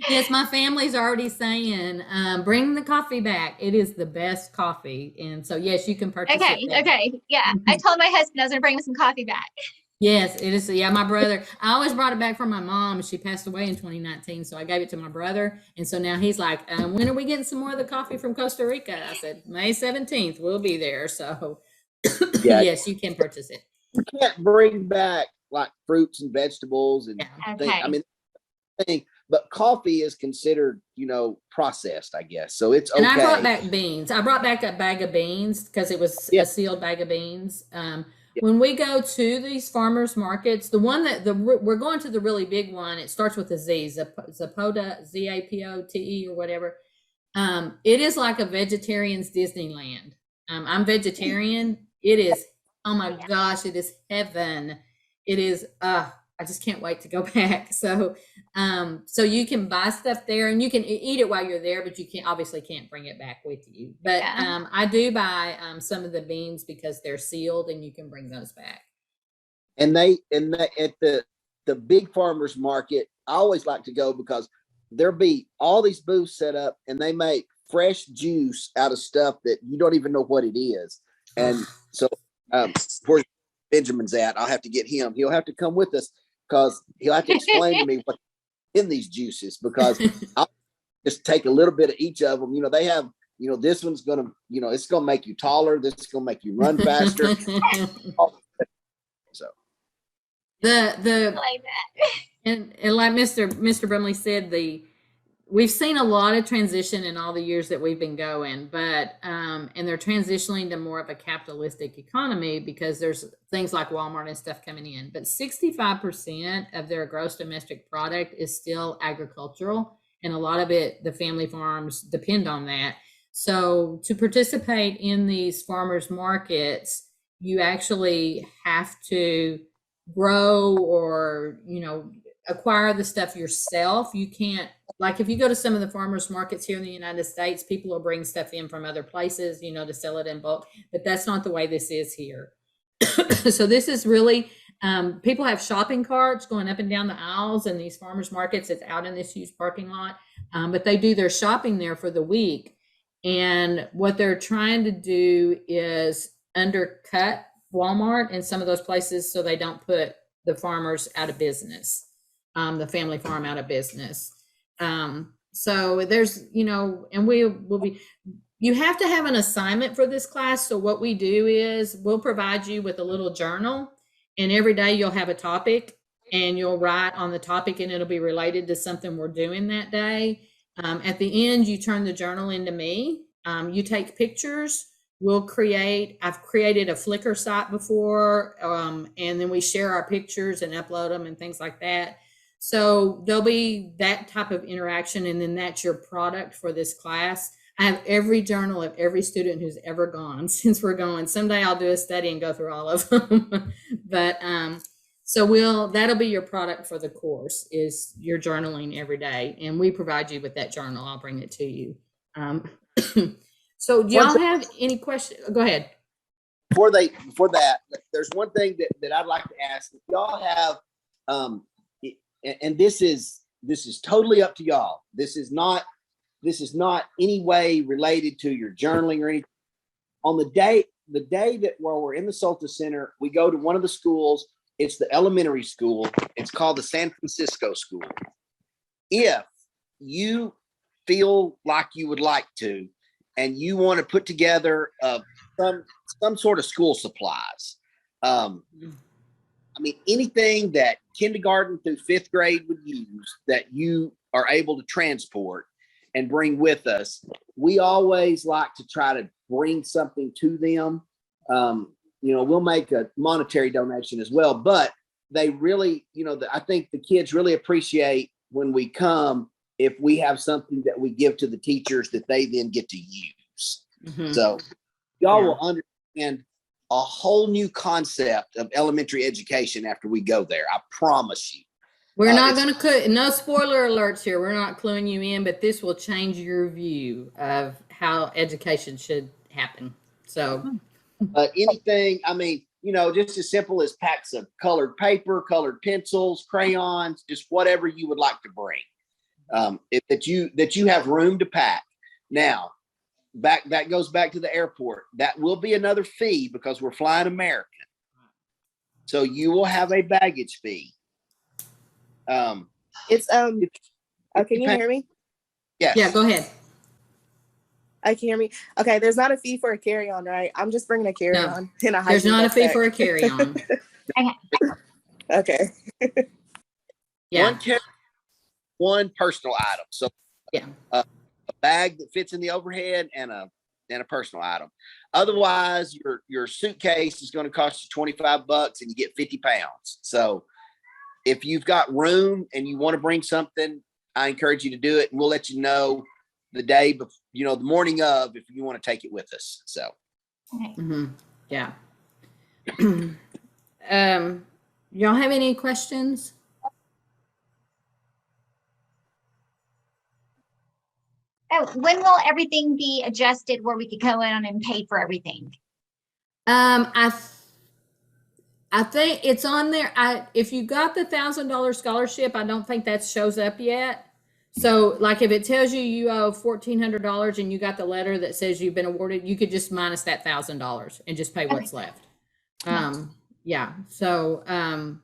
Yes, my family's already saying, bring the coffee back. It is the best coffee. And so, yes, you can purchase it. Okay. Yeah. I told my husband I was going to bring some coffee back. Yes, it is. Yeah, my brother, I always brought it back from my mom. She passed away in 2019. So I gave it to my brother. And so now he's like, when are we getting some more of the coffee from Costa Rica? I said, May 17th, we'll be there. So Yeah. yes, you can purchase it. You can't bring back like fruits and vegetables and Yeah. things. Okay. I mean, but coffee is considered, processed, I guess. So it's okay. And I brought back beans. I brought back a bag of beans because it was a sealed bag of beans. When we go to these farmers markets, the one we're going to the really big one, it starts with a Z, Zapote, Zapote or whatever. It is like a vegetarian's Disneyland. I'm vegetarian. It is, oh my gosh, it is heaven. It is, I just can't wait to go back. So, so you can buy stuff there and you can eat it while you're there, but you obviously can't bring it back with you. But Yeah. I do buy some of the beans because they're sealed and you can bring those back. And at the big farmers market, I always like to go because there'll be all these booths set up and they make fresh juice out of stuff that you don't even know what it is. And so, where Benjamin's at, I'll have to get him. He'll have to come with us because he'll have to explain to me what's in these juices, because I'll just take a little bit of each of them. They have, this one's going to, it's going to make you taller. This is going to make you run faster. So the Like that. and like Mr. Brumley said, we've seen a lot of transition in all the years that we've been going, but and they're transitioning to more of a capitalistic economy because there's things like Walmart and stuff coming in. But 65% of their gross domestic product is still agricultural, and a lot of it, the family farms depend on that. So to participate in these farmers markets, you actually have to grow or acquire the stuff yourself. You can't, like if you go to some of the farmers markets here in the United States, people will bring stuff in from other places, to sell it in bulk, but that's not the way this is here. So this is really, people have shopping carts going up and down the aisles in these farmers markets. It's out in this huge parking lot, but they do their shopping there for the week. And what they're trying to do is undercut Walmart and some of those places so they don't put the farmers out of business, the family farm out of business. So there's, and we will be, you have to have an assignment for this class. So what we do is we'll provide you with a little journal, and every day you'll have a topic and you'll write on the topic and it'll be related to something we're doing that day. At the end, you turn the journal into me. You take pictures. I've created a Flickr site before, and then we share our pictures and upload them and things like that. So there'll be that type of interaction, and then that's your product for this class. I have every journal of every student who's ever gone since we're going. Someday I'll do a study and go through all of them. But so that'll be your product for the course, is your journaling every day, and we provide you with that journal. I'll bring it to you. So do y'all have any questions? Go ahead. Before that, there's one thing that I'd like to ask. If y'all have, and this is totally up to y'all. This is not any way related to your journaling or anything. On the day that where we're in the Solta Center, we go to one of the schools. It's the elementary school. It's called the San Francisco School. If you feel like you would like to, and you want to put together some sort of school supplies. I mean, anything that kindergarten through 5th grade would use that you are able to transport and bring with us. We always like to try to bring something to them. We'll make a monetary donation as well, but they really, I think the kids really appreciate when we come, if we have something that we give to the teachers that they then get to use. So y'all will understand a whole new concept of elementary education after we go there. I promise you. We're not going to no spoiler alerts here. We're not cluing you in, but this will change your view of how education should happen. So, but anything, I mean, just as simple as packs of colored paper, colored pencils, crayons, just whatever you would like to bring. That you have room to pack. Now, that goes back to the airport. That will be another fee because we're flying American. So you will have a baggage fee. Can you hear me? Yes. Yeah, go ahead. I can hear me. Okay, there's not a fee for a carry-on, right? I'm just bringing a carry-on. No, there's not a fee for a carry-on. Okay. Yeah. One personal item. So yeah, a bag that fits in the overhead and a personal item. Otherwise, your suitcase is going to cost you $25 and you get 50 pounds. So if you've got room and you want to bring something, I encourage you to do it, and we'll let you know the day before, the morning of, if you want to take it with us. So, yeah. Y'all have any questions? Oh, when will everything be adjusted where we could go in and pay for everything? I think it's on there. If you got the $1,000 scholarship, I don't think that shows up yet. So like if it tells you owe $1,400 and you got the letter that says you've been awarded, you could just minus that $1,000 and just pay what's left. Yeah. So, and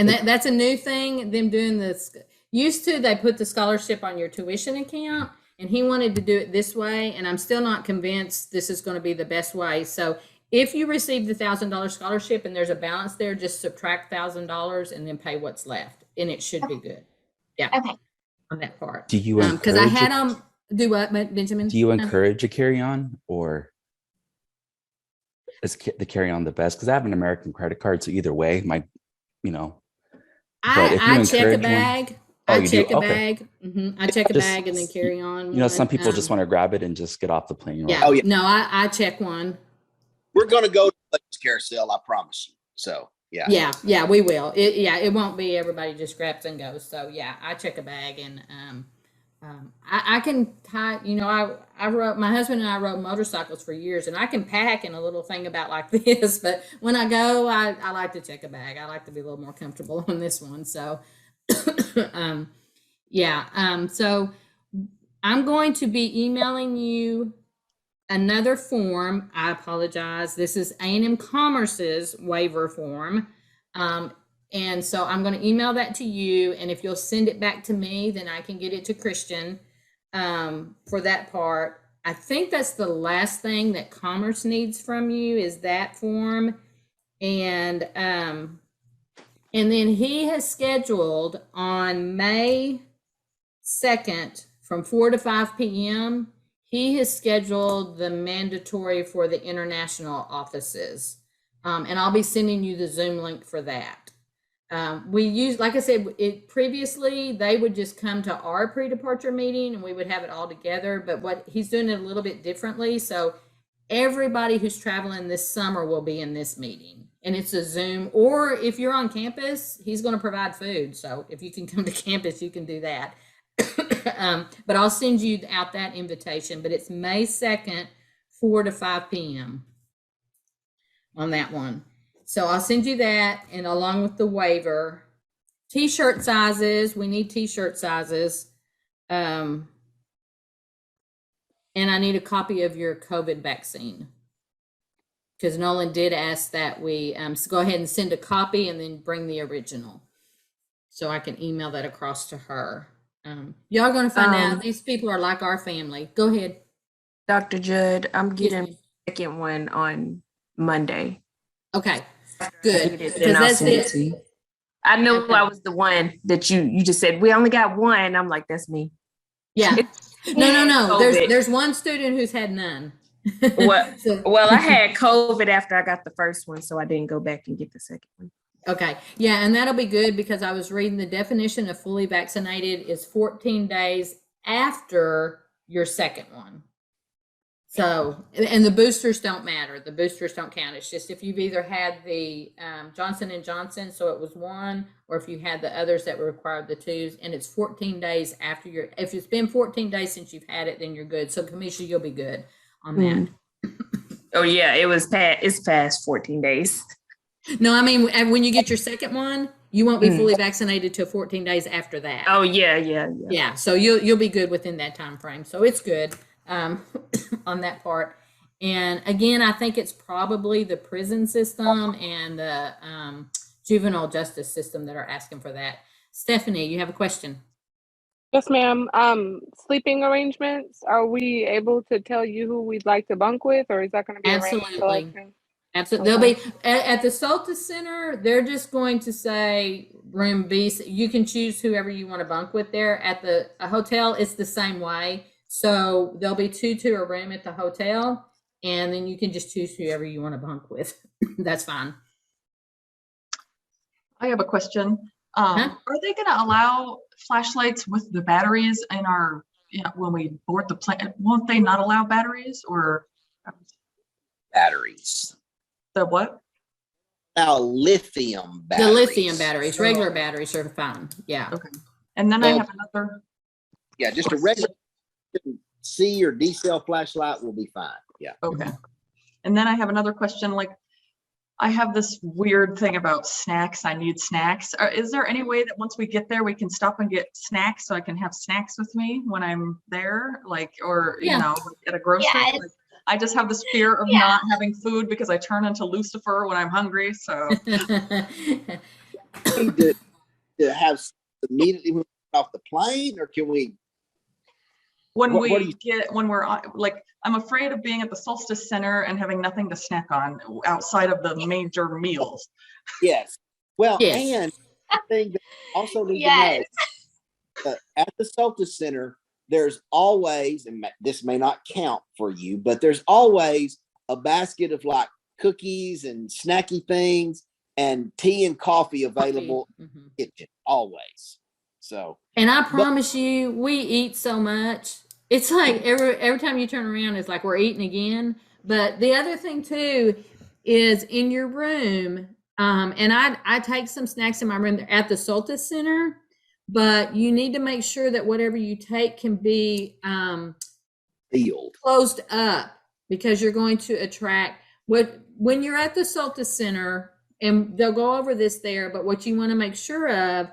that's a new thing, them doing this. Used to, they put the scholarship on your tuition account, and he wanted to do it this way. And I'm still not convinced this is going to be the best way. So if you receive the $1,000 scholarship and there's a balance there, just subtract $1,000 and then pay what's left, and it should be good. Yeah. Okay. On that part. Do you because I had them do what, Benjamin? Do you encourage a carry-on, or is the carry-on the best? Because I have an American credit card, so either way, I check a bag. I check a bag. I check a bag and then carry on. Some people just want to grab it and just get off the plane. Yeah. Yeah. No, I check one. We're going to go to the carousel, I promise you. So, yeah. Yeah, we will. It won't be everybody just grabs and goes. So, yeah, I check a bag, and I can tie, I rode, my husband and I rode motorcycles for years, and I can pack in a little thing about like this, but when I go, I like to check a bag. I like to be a little more comfortable on this one. So, so I'm going to be emailing you another form. I apologize. This is A&M Commerce's waiver form. And so I'm going to email that to you. And if you'll send it back to me, then I can get it to Christian for that part. I think that's the last thing that Commerce needs from you is that form. And then he has scheduled on May 2nd from 4 to 5 p.m. He has scheduled the mandatory for the international offices. And I'll be sending you the Zoom link for that. We use, like I said, previously they would just come to our pre-departure meeting and we would have it all together. But what he's doing it a little bit differently. So everybody who's traveling this summer will be in this meeting, and it's a Zoom. Or if you're on campus, he's going to provide food. So if you can come to campus, you can do that. But I'll send you out that invitation. But it's May 2nd, 4 to 5 p.m. on that one. So I'll send you that, and along with the waiver. T-shirt sizes, we need T-shirt sizes. And I need a copy of your COVID vaccine. Because Nolan did ask that we so go ahead and send a copy and then bring the original. So I can email that across to her. Y'all gonna find out. Um, These people are like our family. Go ahead. Dr. Judd, I'm Yes, getting ma'am. the second one on Monday. Okay, I good. get it, Because then I'll that's send it it. to you. I knew Okay. I was the one that you just said, we only got one. I'm like, that's me. Yeah. No. COVID. There's one student who's had none. Well, So- well, I had COVID after I got the first one, so I didn't go back and get the second one. Okay, yeah, and that'll be good because I was reading the definition of fully vaccinated is 14 days after your second one. So, and the boosters don't matter. The boosters don't count. It's just if you've either had the Johnson and Johnson, so it was one, or if you had the others that required the twos, and it's 14 days after your. If it's been 14 days since you've had it, then you're good. So, Kamisha, you'll be good on that. Oh yeah, it's past 14 days. No, I mean when you get your second one, you won't be fully vaccinated till 14 days after that. Oh yeah. Yeah, so you'll be good within that time frame. So it's good on that part. And again, I think it's probably the prison system and the juvenile justice system that are asking for that. Stephanie, you have a question? Yes, ma'am. Sleeping arrangements. Are we able to tell you who we'd like to bunk with, or is that going to be a random Absolutely. selection? Absolutely. Okay. They'll be at the Soltis Center. They're just going to say room B. You can choose whoever you want to bunk with there. At the hotel, it's the same way. So there'll be two to a room at the hotel, and then you can just choose whoever you want to bunk with. That's fine. I have a question. Huh? Are they going to allow flashlights with the batteries in our, when we board the plane? Won't they not allow batteries or Batteries. the what? Now lithium The batteries. lithium batteries, regular batteries are fine. Yeah. Okay. And then I Well, have another. Yeah, just a regular C or D cell flashlight will be fine. Yeah. Okay. And then I have another question. Like, I have this weird thing about snacks. I need snacks. Is there any way that once we get there, we can stop and get snacks so I can have snacks with me when I'm there? Like, or, Yeah. like at a grocery? Yes. Like, I just have this fear of Yeah. not having food because I turn into Lucifer when I'm hungry. So Need to have immediately when we get off the plane, or can we? when What do when we're on, like, I'm afraid of being at the Solstice Center and having nothing to snack on outside of the major meals. Yes. Well, Yes. and the thing that also need Yes. to know, at the Soltis Center, there's always, and this may not count for you, but there's always a basket of like cookies and snacky things and tea and coffee available in the kitchen, always. So, And I promise you, we eat so much. It's like every time you turn around, it's like we're eating again. But the other thing too is in your room, and I take some snacks in my room at the Soltis Center, but you need to make sure that whatever you take can be sealed. closed up, because you're going to attract when you're at the Soltis Center, and they'll go over this there, but what you want to make sure of,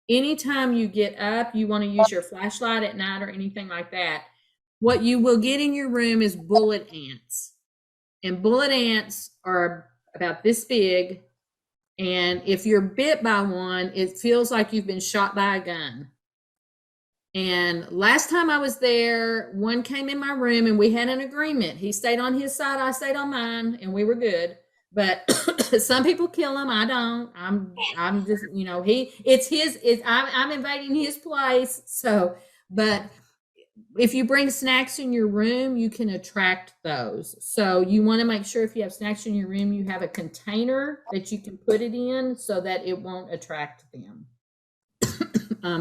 anytime you get up, you want to use your flashlight at night or anything like that, what you will get in your room is bullet ants. And bullet ants are about this big. And if you're bit by one, it feels like you've been shot by a gun. And last time I was there, one came in my room and we had an agreement. He stayed on his side, I stayed on mine, and we were good. But some people kill him. I don't. I'm just, I'm invading his place. So, but if you bring snacks in your room, you can attract those. So you want to make sure if you have snacks in your room, you have a container that you can put it in so that it won't attract them.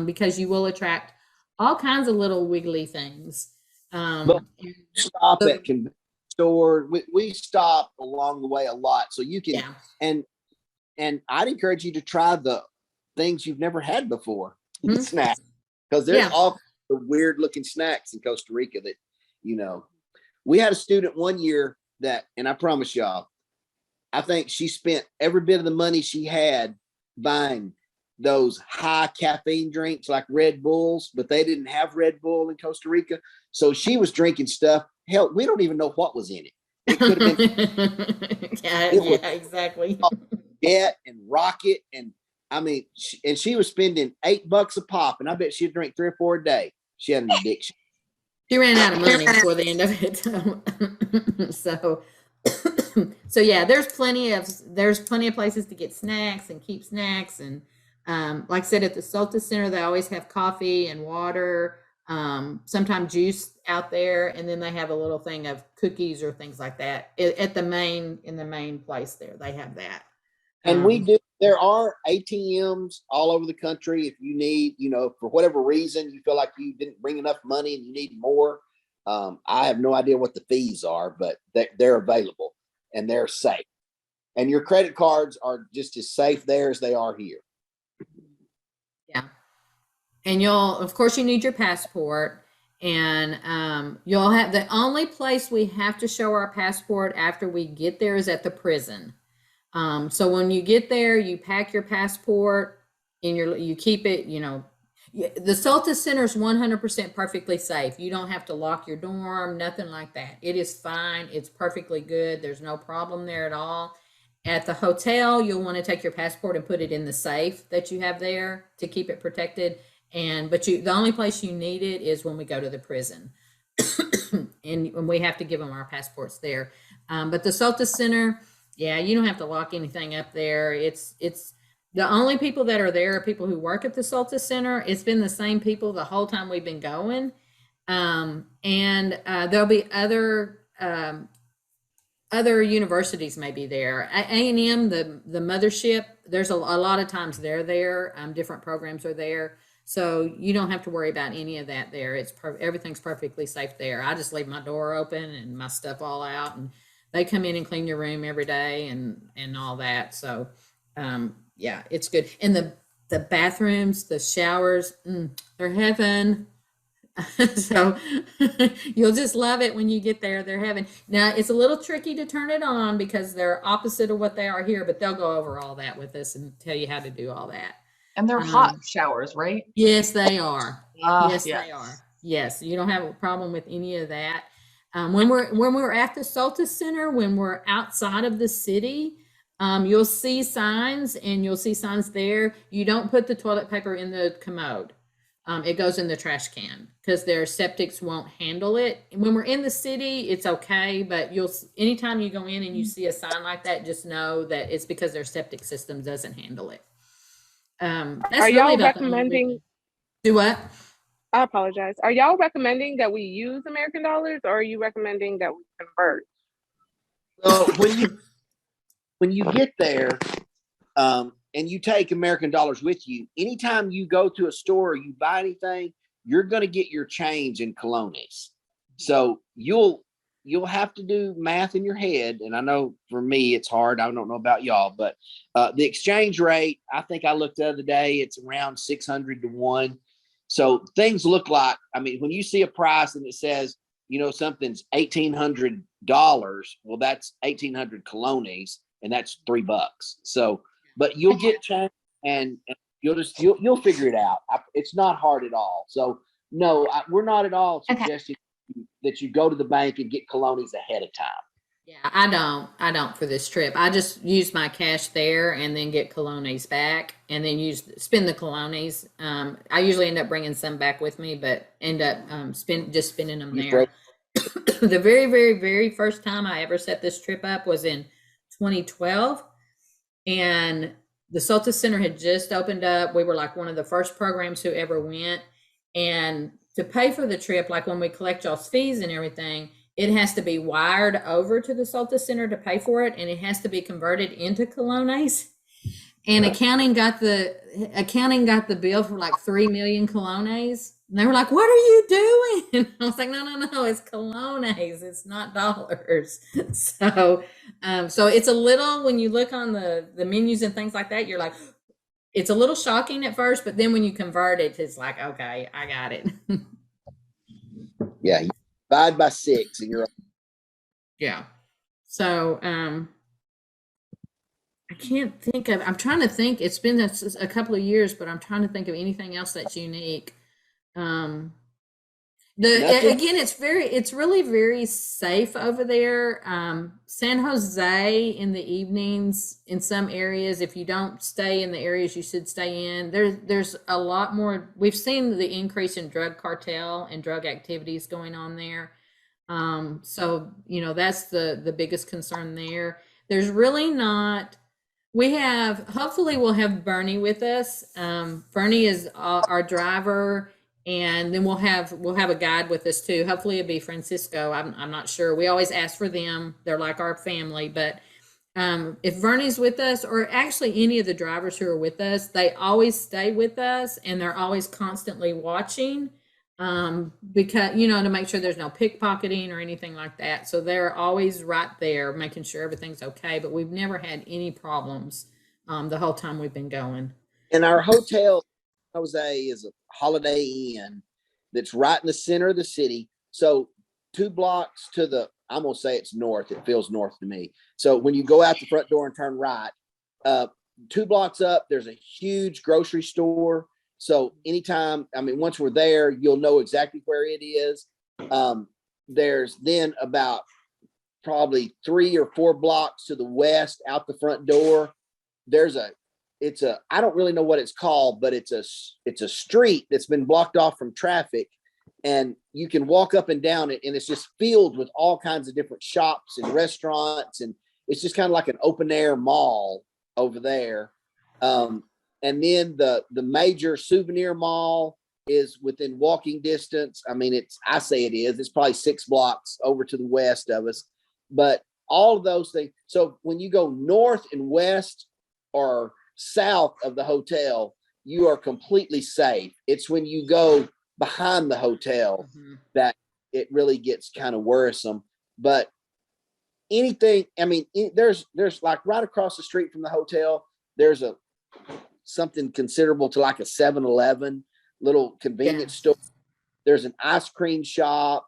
Because you will attract all kinds of little wiggly things. But stop at convenience store. We stop along the way a lot, so you can. Yeah. And I'd encourage you to try the things you've never had before. Snacks, because there's all the weird looking snacks in Costa Rica that we had a student one year that, and I promise y'all, I think she spent every bit of the money she had buying those high caffeine drinks like Red Bulls, but they didn't have Red Bull in Costa Rica. So she was drinking stuff. Hell, we don't even know what was in it. It could have been exactly. Jet and Rocket and I mean, she was spending $8 a pop, and I bet she'd drink 3 or 4 a day. She had an addiction. She ran out of money before the end of it. So yeah, there's plenty of places to get snacks and keep snacks. And like I said, at the Solstice Center, they always have coffee and water, sometimes juice out there, and then they have a little thing of cookies or things like that in the main place there. They have that. And we do. There are ATMs all over the country. If you need, for whatever reason, you feel like you didn't bring enough money and you need more. I have no idea what the fees are, but they're available and they're safe. And your credit cards are just as safe there as they are here. Yeah. And of course, you need your passport. And you'll have, the only place we have to show our passport after we get there is at the prison. So when you get there, you pack your passport in you keep it, the Solstice Center is 100% perfectly safe. You don't have to lock your dorm, nothing like that. It is fine. It's perfectly good. There's no problem there at all. At the hotel, you'll want to take your passport and put it in the safe that you have there to keep it protected. But the only place you need it is when we go to the prison. And we have to give them our passports there. But the Solstice Center, yeah, you don't have to lock anything up there. It's the only people that are there are people who work at the Solstice Center. It's been the same people the whole time we've been going. And there'll be other universities maybe there. A&M, the mothership, there's a lot of times they're there. Different programs are there. So you don't have to worry about any of that there. Everything's perfectly safe there. I just leave my door open and my stuff all out, and they come in and clean your room every day and all that. So, yeah, it's good. And the bathrooms, the showers, they're heaven. So you'll just love it when you get there. They're heaven. Now, it's a little tricky to turn it on because they're opposite of what they are here, but they'll go over all that with us and tell you how to do all that. And they're hot showers, right? Yes, they are. Yes, they are. Yes, you don't have a problem with any of that. When we're at the Solstice Center, when we're outside of the city, you'll see signs, and you'll see signs there. You don't put the toilet paper in the commode. It goes in the trash can because their septics won't handle it. When we're in the city, it's okay, but anytime you go in and you see a sign like that, just know that it's because their septic system doesn't handle it. Are y'all recommending? Do what? I apologize. Are y'all recommending that we use American dollars, or are you recommending that we convert? So when you get there, and you take American dollars with you, anytime you go to a store or you buy anything, you're going to get your change in colones. So you'll have to do math in your head. And I know for me, it's hard. I don't know about y'all, but the exchange rate, I think I looked the other day, it's around 600 to 1. So things look like, when you see a price and it says, something's $1,800, well, that's 1,800 colones, and that's $3. So, but you'll get change, and you'll figure it out. It's not hard at all. So no, we're not at all suggesting that you go to the bank and get colones ahead of time. Yeah, I don't for this trip. I just use my cash there and then get colones back, and then spend the colones. I usually end up bringing some back with me, but end up spending them there. The very, very, very first time I ever set this trip up was in 2012, and the Solstice Center had just opened up. We were like one of the first programs who ever went, and to pay for the trip, like when we collect y'all's fees and everything, it has to be wired over to the Solstice Center to pay for it, and it has to be converted into colones. And accounting got the bill for like 3 million colones. And they were like, "What are you doing?" And I was like, No, it's colones. It's not dollars." So it's a little, when you look on the menus and things like that, you're like, it's a little shocking at first, but then when you convert it, it's like, okay, I got it. Yeah. Divide by 6 and you're. Yeah. So, I can't think of, I'm trying to think, it's been a couple of years, but I'm trying to think of anything else that's unique. Nothing. Again, it's really very safe over there. San Jose in the evenings in some areas, if you don't stay in the areas you should stay in, there's a lot more. We've seen the increase in drug cartel and drug activities going on there. So that's the biggest concern there. There's really not. Hopefully we'll have Bernie with us. Bernie is our driver, and then we'll have a guide with us too. Hopefully it'll be Francisco. I'm not sure. We always ask for them. They're like our family, but if Bernie's with us, or actually any of the drivers who are with us, they always stay with us, and they're always constantly watching, because to make sure there's no pickpocketing or anything like that. So they're always right there making sure everything's okay, but we've never had any problems the whole time we've been going. And our hotel, Jose, is a Holiday Inn that's right in the center of the city. So 2 blocks to the, I'm gonna say it's north. It feels north to me. So when you go out the front door and turn right, 2 blocks up, there's a huge grocery store. So anytime, once we're there, you'll know exactly where it is. There's then about probably 3 or 4 blocks to the west out the front door. I don't really know what it's called, but it's a street that's been blocked off from traffic, and you can walk up and down it, and it's just filled with all kinds of different shops and restaurants, and it's just kind of like an open air mall over there. And then the major souvenir mall is within walking distance. I say it is. It's probably 6 blocks over to the west of us. But all of those things. So when you go north and west or south of the hotel, you are completely safe. It's when you go behind the hotel that it really gets kind of worrisome. But anything, there's like right across the street from the hotel, there's something considerable to like a 7-Eleven, little convenience store. There's an ice cream shop.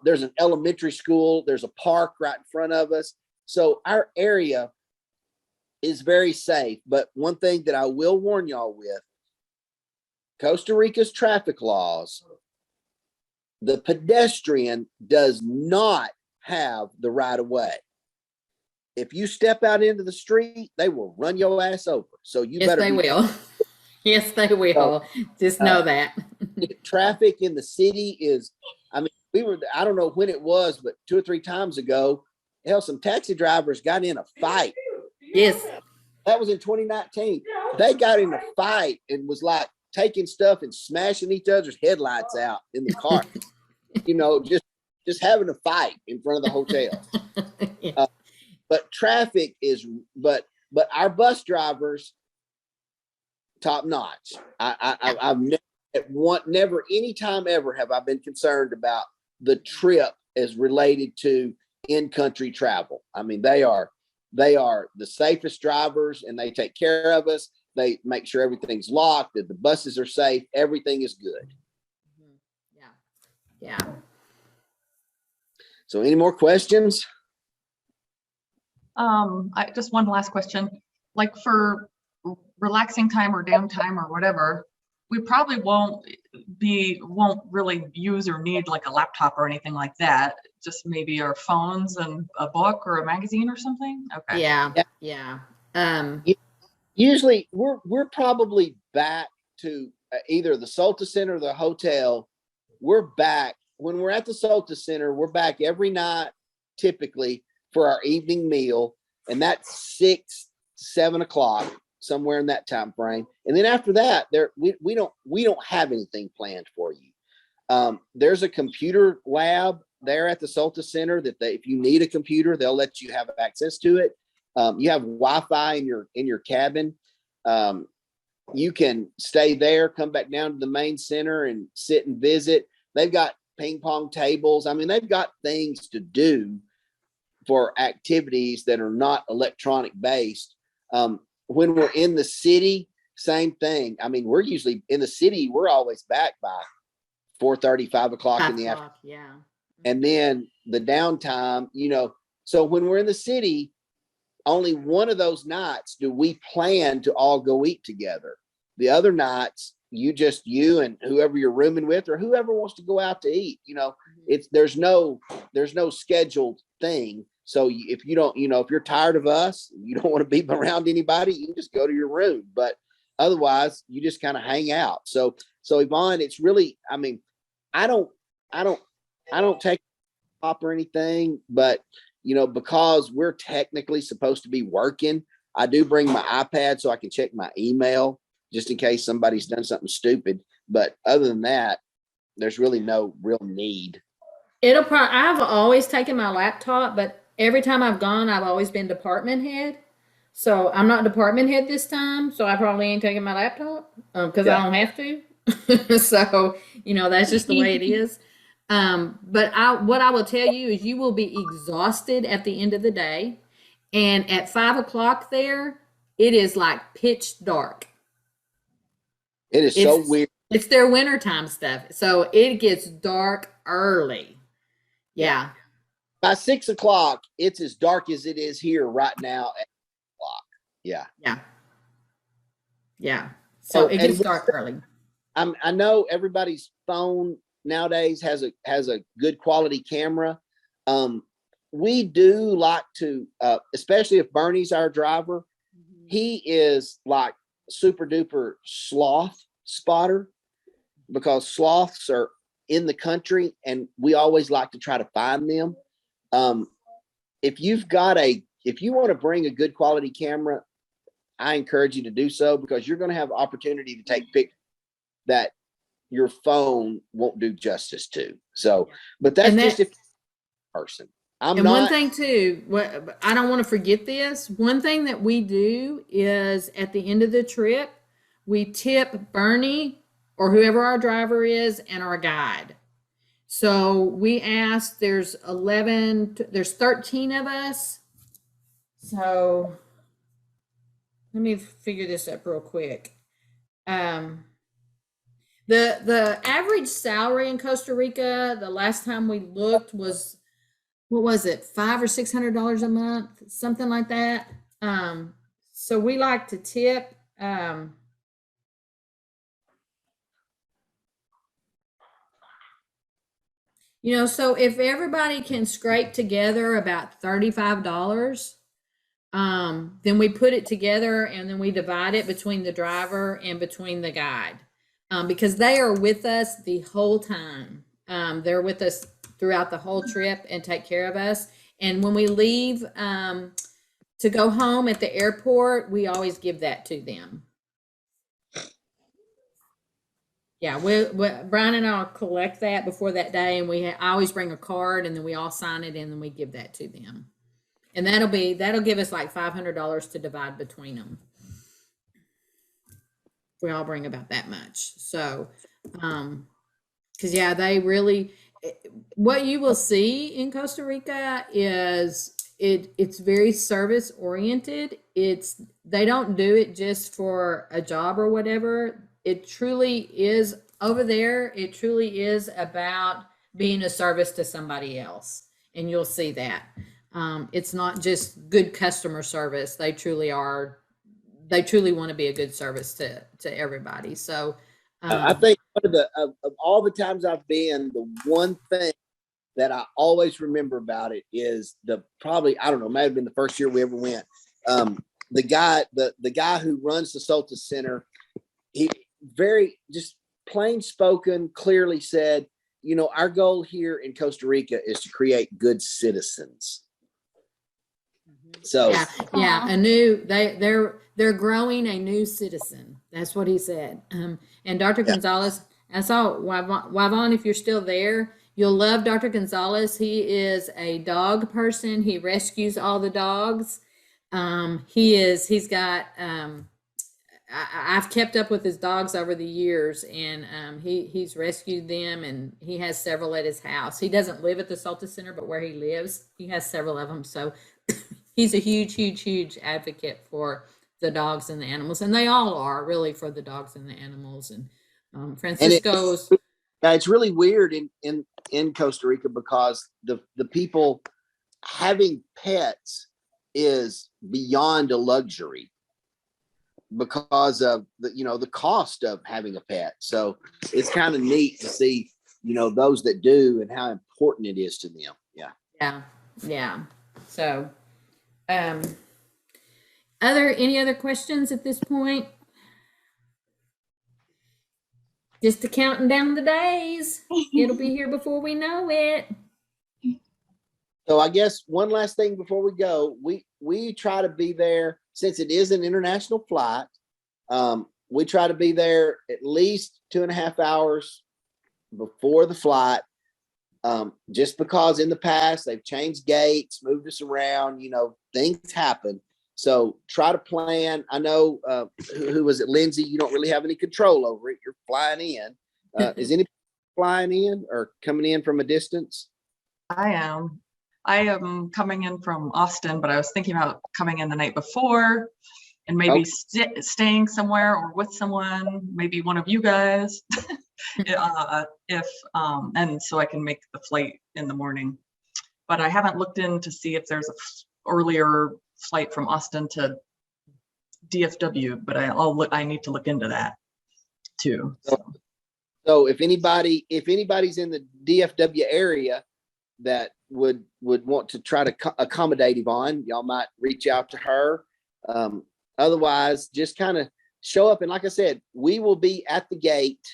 There's an elementary school. There's a park right in front of us. So our area is very safe. But one thing that I will warn y'all with, Costa Rica's traffic laws, the pedestrian does not have the right of way. If you step out into the street, they will run your ass over. So you better. Yes, they will. Yes, they will. Just know that. Traffic in the city is, I don't know when it was, but 2 or 3 times ago, some taxi drivers got in a fight. Yes. That was in 2019. They got in a fight and was like taking stuff and smashing each other's headlights out in the car. Just having a fight in front of the hotel. Yeah. But traffic is, but our bus drivers, top notch. I've never any time ever have I been concerned about the trip as related to in-country travel. They are the safest drivers, and they take care of us. They make sure everything's locked, that the buses are safe. Everything is good. Yeah. So any more questions? I just one last question. Like for relaxing time or downtime or whatever, we probably won't really use or need like a laptop or anything like that. Just maybe our phones and a book or a magazine or something. Okay. Yeah. Usually we're probably back to either the Solta Center or the hotel. We're back when we're at the Solta Center. We're back every night, typically, for our evening meal, and that's 6-7 o'clock, somewhere in that time frame. And then after that, we don't have anything planned for you. There's a computer lab there at the Solta Center that if you need a computer, they'll let you have access to it. You have Wi-Fi in your cabin. You can stay there, come back down to the main center and sit and visit. They've got ping pong tables. They've got things to do for activities that are not electronic based. When we're in the city, same thing. We're usually in the city. We're always back by 4:30, 5 o'clock in the afternoon. Yeah. And then the downtime, so when we're in the city, only one of those nights do we plan to all go eat together. The other nights, you and whoever you're rooming with or whoever wants to go out to eat. There's no scheduled thing. So if you don't, if you're tired of us, you don't want to be around anybody, you can just go to your room. But otherwise, you just kind of hang out. So Yvonne, it's really, I mean, I don't take off or anything, but because we're technically supposed to be working, I do bring my iPad so I can check my email just in case somebody's done something stupid. But other than that, there's really no real need. I've always taken my laptop, but every time I've gone, I've always been department head. So I'm not department head this time, so I probably ain't taking my laptop because I don't have to. So, that's just the way it is. But what I will tell you is you will be exhausted at the end of the day. And at 5 o'clock there, it is like pitch dark. It is so weird. It's their wintertime stuff. So it gets dark early. Yeah. By 6 o'clock, it's as dark as it is here right now at o'clock. Yeah. Yeah. Yeah. So it gets dark early. I know everybody's phone nowadays has a good quality camera. We do like to, especially if Bernie's our driver, he is like super duper sloth spotter because sloths are in the country and we always like to try to find them. If you want to bring a good quality camera, I encourage you to do so because you're going to have opportunity to take pictures that your phone won't do justice to. So, but that's just if person. One thing too, I don't want to forget this. One thing that we do is at the end of the trip, we tip Bernie or whoever our driver is and our guide. So we asked, there's 13 of us. So let me figure this up real quick. The average salary in Costa Rica, the last time we looked was, what was it, $500 or $600 a month, something like that. So we like to tip. So if everybody can scrape together about $35, then we put it together and then we divide it between the driver and between the guide, because they are with us the whole time. They're with us throughout the whole trip and take care of us. And when we leave to go home at the airport, we always give that to them. Yeah, Brian and I'll collect that before that day, and I always bring a card, and then we all sign it, and then we give that to them. And that'll give us like $500 to divide between them. We all bring about that much. So, because they really, what you will see in Costa Rica is it's very service oriented. They don't do it just for a job or whatever. It truly is over there. It truly is about being a service to somebody else. And you'll see that. It's not just good customer service. They truly want to be a good service to everybody. So I think one of all the times I've been, the one thing that I always remember about it is I don't know, might have been the first year we ever went. The guy who runs the Solta Center, he very just plain spoken, clearly said, our goal here in Costa Rica is to create good citizens. So they're growing a new citizen. That's what he said. And Dr. Gonzalez, I saw Wavon, if you're still there, you'll love Dr. Gonzalez. He is a dog person. He rescues all the dogs. He's got, I've kept up with his dogs over the years, and he's rescued them, and he has several at his house. He doesn't live at the Solta Center, but where he lives, he has several of them. So he's a huge advocate for the dogs and the animals, and they all are really for the dogs and the animals. And Francisco's. It's really weird in Costa Rica because the people having pets is beyond a luxury. because of the cost of having a pet. So it's kind of neat to see, those that do and how important it is to them. Yeah. Yeah. Yeah. So, any other questions at this point? Just counting down the days. It'll be here before we know it. So I guess one last thing before we go, we try to be there since it is an international flight. We try to be there at least 2.5 hours before the flight. Just because in the past they've changed gates, moved us around, things happen. So try to plan. I know, who was it, Lindsay? You don't really have any control over it. You're flying in. Is anybody flying in or coming in from a distance? I am coming in from Austin, but I was thinking about coming in the night before and maybe staying somewhere or with someone, maybe one of you guys, and so I can make the flight in the morning. But I haven't looked in to see if there's a earlier flight from Austin to DFW, but I need to look into that too. So if anybody's in the DFW area that would want to try to accommodate Yvonne, y'all might reach out to her. Otherwise, just kind of show up. And like I said, we will be at the gate.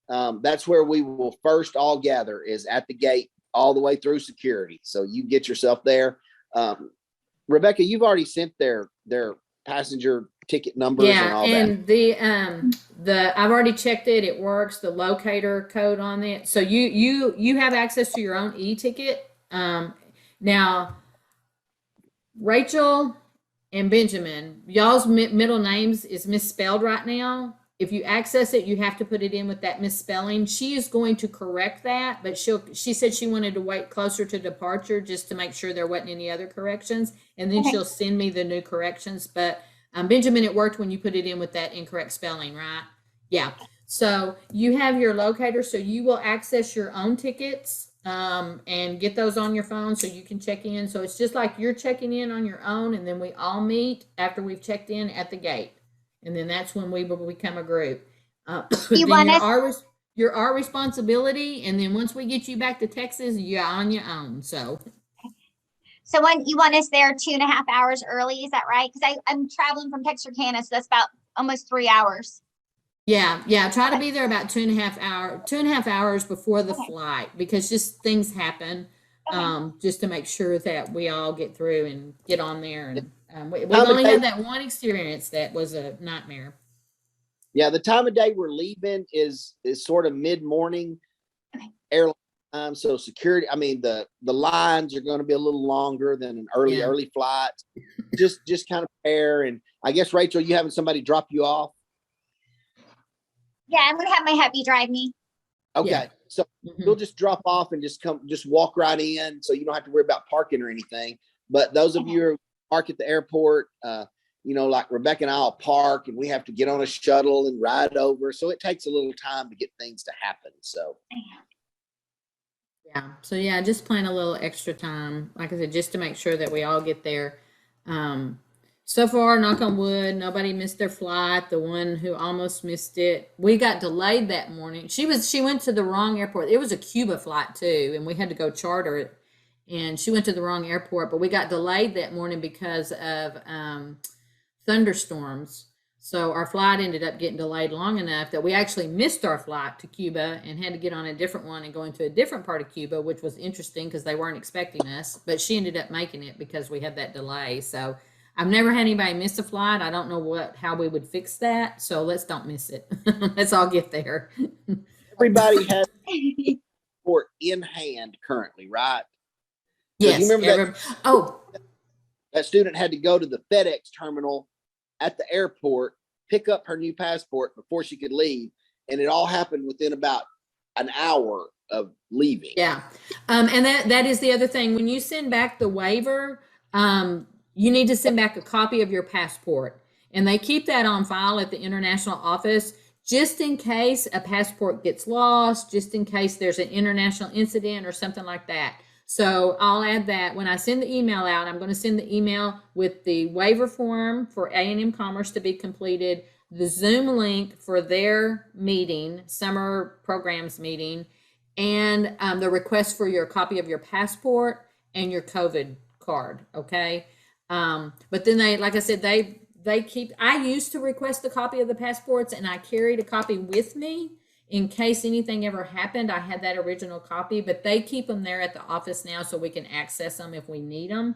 That's where we will first all gather, is at the gate all the way through security. So you get yourself there. Rebecca, you've already sent their passenger ticket numbers and all that. And I've already checked it. It works. The locator code on it. So you have access to your own e-ticket. Now, Rachel and Benjamin, y'all's middle names is misspelled right now. If you access it, you have to put it in with that misspelling. She is going to correct that, but she said she wanted to wait closer to departure just to make sure there wasn't any other corrections, and then she'll send me the new corrections. But Benjamin, it worked when you put it in with that incorrect spelling, right? Yeah. So you have your locator, so you will access your own tickets and get those on your phone so you can check in. So it's just like you're checking in on your own, and then we all meet after we've checked in at the gate. And then that's when we will become a group. You're our responsibility. And then once we get you back to Texas, you're on your own. So when you want us there 2.5 hours early, is that right? Because I'm traveling from Texarkana, so that's about almost 3 hours. Yeah. Try to be there about 2.5 hours before the flight, because just things happen. Just to make sure that we all get through and get on there. And we've only had that one experience that was a nightmare. Yeah, the time of day we're leaving is sort of mid-morning airline time. So security, the lines are going to be a little longer than an early flight. Just kind of prepare. And I guess, Rachel, you having somebody drop you off? Yeah, I'm going to have my hubby drive me. Okay. Yeah. So you'll just drop off and just walk right in, so you don't have to worry about parking or anything. But those of you who park at the airport, like Rebecca and I'll park, and we have to get on a shuttle and ride over. So it takes a little time to get things to happen. So yeah, just plan a little extra time, like I said, just to make sure that we all get there. So far, knock on wood, nobody missed their flight. The one who almost missed it, we got delayed that morning. She went to the wrong airport. It was a Cuba flight too, and we had to go charter it. And she went to the wrong airport, but we got delayed that morning because of thunderstorms. So our flight ended up getting delayed long enough that we actually missed our flight to Cuba and had to get on a different one and go into a different part of Cuba, which was interesting because they weren't expecting us. But she ended up making it because we had that delay. So I've never had anybody miss a flight. I don't know how we would fix that. So let's don't miss it. Let's all get there. Everybody has passport in hand currently, right? Yes. You remember that student had to go to the FedEx terminal at the airport, pick up her new passport before she could leave. And it all happened within about an hour of leaving. Yeah. And that is the other thing. When you send back the waiver, you need to send back a copy of your passport, and they keep that on file at the international office just in case a passport gets lost, just in case there's an international incident or something like that. So I'll add that when I send the email out. I'm going to send the email with the waiver form for A&M Commerce to be completed, the Zoom link for their meeting, summer programs meeting, and the request for your copy of your passport and your COVID card. Okay. But then they, like I said, they keep, I used to request a copy of the passports and I carried a copy with me in case anything ever happened. I had that original copy, but they keep them there at the office now so we can access them if we need them.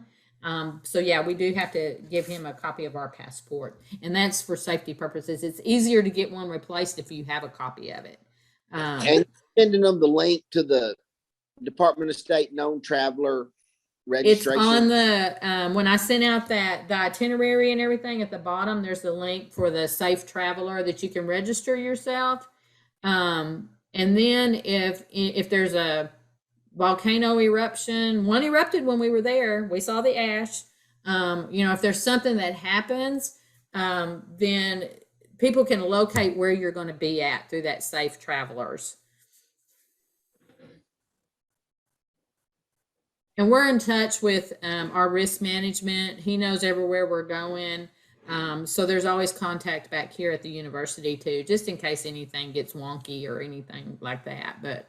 So yeah, we do have to give him a copy of our passport, and that's for safety purposes. It's easier to get one replaced if you have a copy of it. And sending them the link to the Department of State known traveler registration. It's on the, when I sent out the itinerary and everything at the bottom, there's the link for the safe traveler that you can register yourself. And then if there's a volcano eruption, one erupted when we were there, we saw the ash. If there's something that happens, then people can locate where you're going to be at through that safe travelers. And we're in touch with our risk management. He knows everywhere we're going. So there's always contact back here at the university too, just in case anything gets wonky or anything like that. But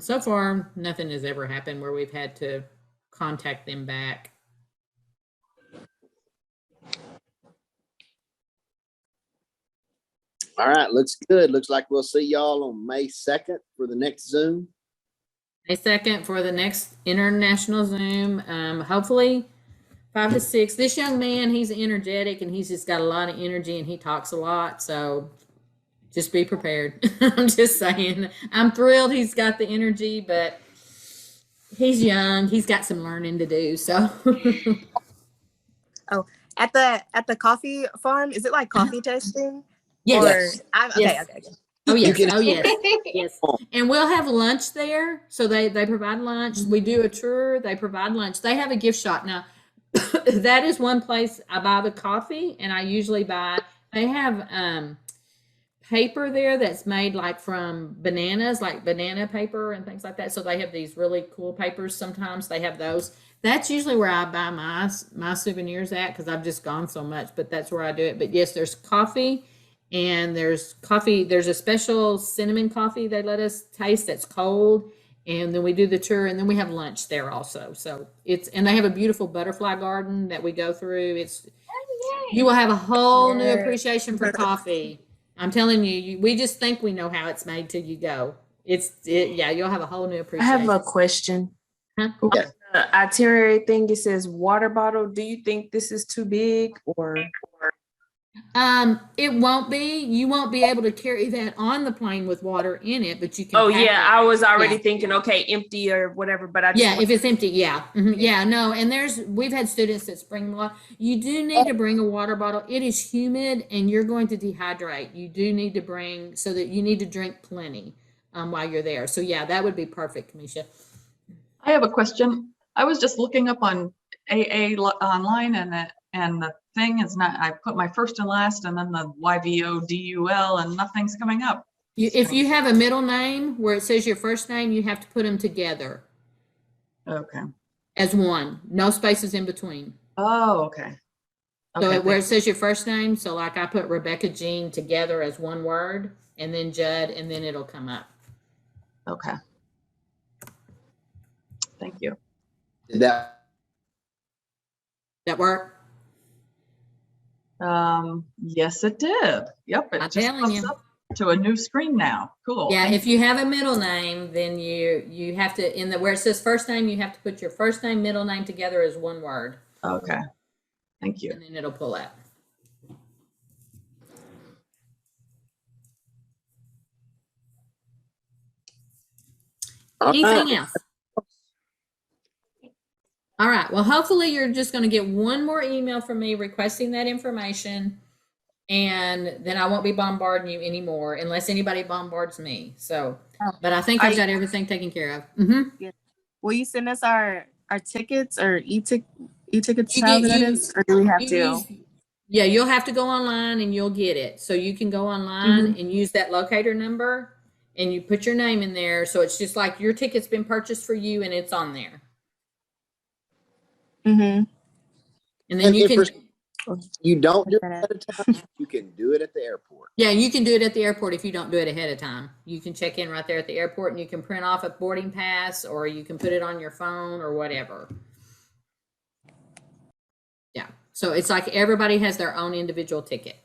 so far, nothing has ever happened where we've had to contact them back. All right, looks good. Looks like we'll see y'all on May 2nd for the next Zoom. May 2nd for the next international Zoom. Hopefully 5 to 6. This young man, he's energetic and he's just got a lot of energy and he talks a lot. So just be prepared. I'm just saying. I'm thrilled he's got the energy, but he's young. He's got some learning to do. So At the coffee farm, is it like coffee tasting? yes. Okay, Yes. okay. Oh yes. You can- Oh yes. Yes. And we'll have lunch there. So they provide lunch. We do a tour. They provide lunch. They have a gift shop. Now that is one place I buy the coffee, and I usually buy, they have paper there that's made like from bananas, like banana paper and things like that. So they have these really cool papers. Sometimes they have those. That's usually where I buy my souvenirs at, because I've just gone so much, but that's where I do it. But yes, there's coffee, and there's coffee. There's a special cinnamon coffee they let us taste that's cold. And then we do the tour, and then we have lunch there also. So and they have a beautiful butterfly garden that we go through. You will have a whole new appreciation for coffee. I'm telling you, we just think we know how it's made till you go. Yeah, you'll have a whole new I appreciation. have a question. Huh? Yeah. The itinerary thing, it says water bottle. Do you think this is too big or? It won't be. You won't be able to carry that on the plane with water in it, but you can. Oh pack yeah, it. I was already Yeah. thinking, okay, empty or whatever, but I just Yeah, if it's empty, yeah. Mhm, yeah, no, and we've had students that bring water. You do need to bring a water bottle. It is humid and you're going to dehydrate. You do need to bring, so that you need to drink plenty while you're there. So yeah, that would be perfect, Kamisha. I have a question. I was just looking up on AA online, and the thing is not, I put my first and last and then the YVODUL and nothing's coming up. If you have a middle name where it says your first name, you have to put them together Okay. as one, no spaces in between. Oh, okay. So Okay, where it says your first name, so like I put Rebecca Jean together as one word, and then Judd, and then it'll come up. okay. Thank you. Did that That work? Yes, it did. Yep, it I'm just telling pops you. up to a new screen now. Cool. Yeah, Thank if you have a middle name, then you have to, where it says first name, you have to put your first name, middle name together as one word, Okay. Thank you. and then it'll pull out. Anything else? All right. Well, hopefully you're just going to get one more email from me requesting that information, and then I won't be bombarding you anymore unless anybody bombards me. So, but I think I've got everything taken care of. Mm-hmm. Will you send us our tickets or e-tickets, however that is, or do we have to? Yeah, you'll have to go online and you'll get it. So you can go online and use that locator number, and you put your name in there. So it's just like your ticket's been purchased for you and it's on there. Mm-hmm. And then you can, You don't do it ahead of time. You can do it at the airport. yeah, you can do it at the airport if you don't do it ahead of time. You can check in right there at the airport and you can print off a boarding pass or you can put it on your phone or whatever. Yeah. So it's like everybody has their own individual ticket.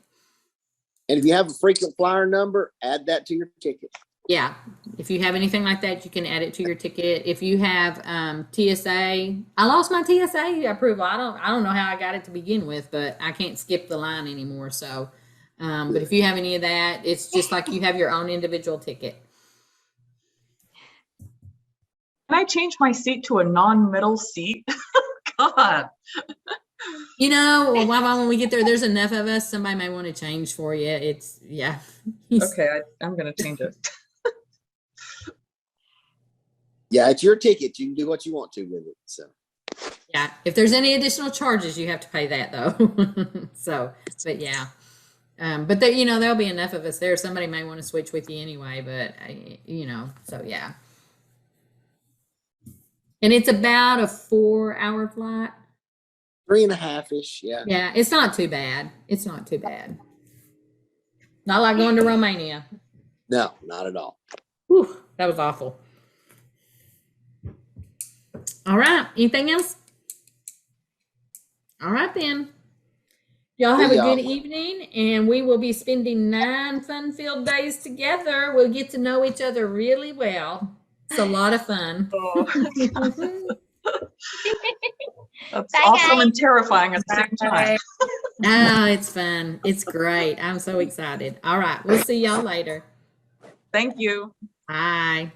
And if you have a frequent flyer number, add that to your ticket. Yeah. If you have anything like that, you can add it to your ticket. If you have TSA, I lost my TSA approval. I don't know how I got it to begin with, but I can't skip the line anymore. So, but if you have any of that, it's just like you have your own individual ticket. Can I change my seat to a non-middle seat? God. You know, when we get there, there's enough of us. Somebody may want to change for you. It's, yeah. Okay, I'm going to change it. Yeah, it's your ticket. You can do what you want to with it. So, Yeah. If there's any additional charges, you have to pay that though. So, but yeah. But there, you know, there'll be enough of us there. Somebody may want to switch with you anyway, but you know, so yeah. And it's about a 4-hour flight. 3.5-ish. Yeah. Yeah, it's not too bad. It's not too bad. Not like going to Romania. No, not at all. Whew, that was awful. All right. Anything else? All right then. Y'all have a good evening, and we will be spending 9 fun-filled days together. We'll get to know each other really well. It's a lot of fun. That's Bye, awesome guys. and terrifying at the same time. Oh, it's fun. It's great. I'm so excited. All right. We'll see y'all later. Thank you. Bye.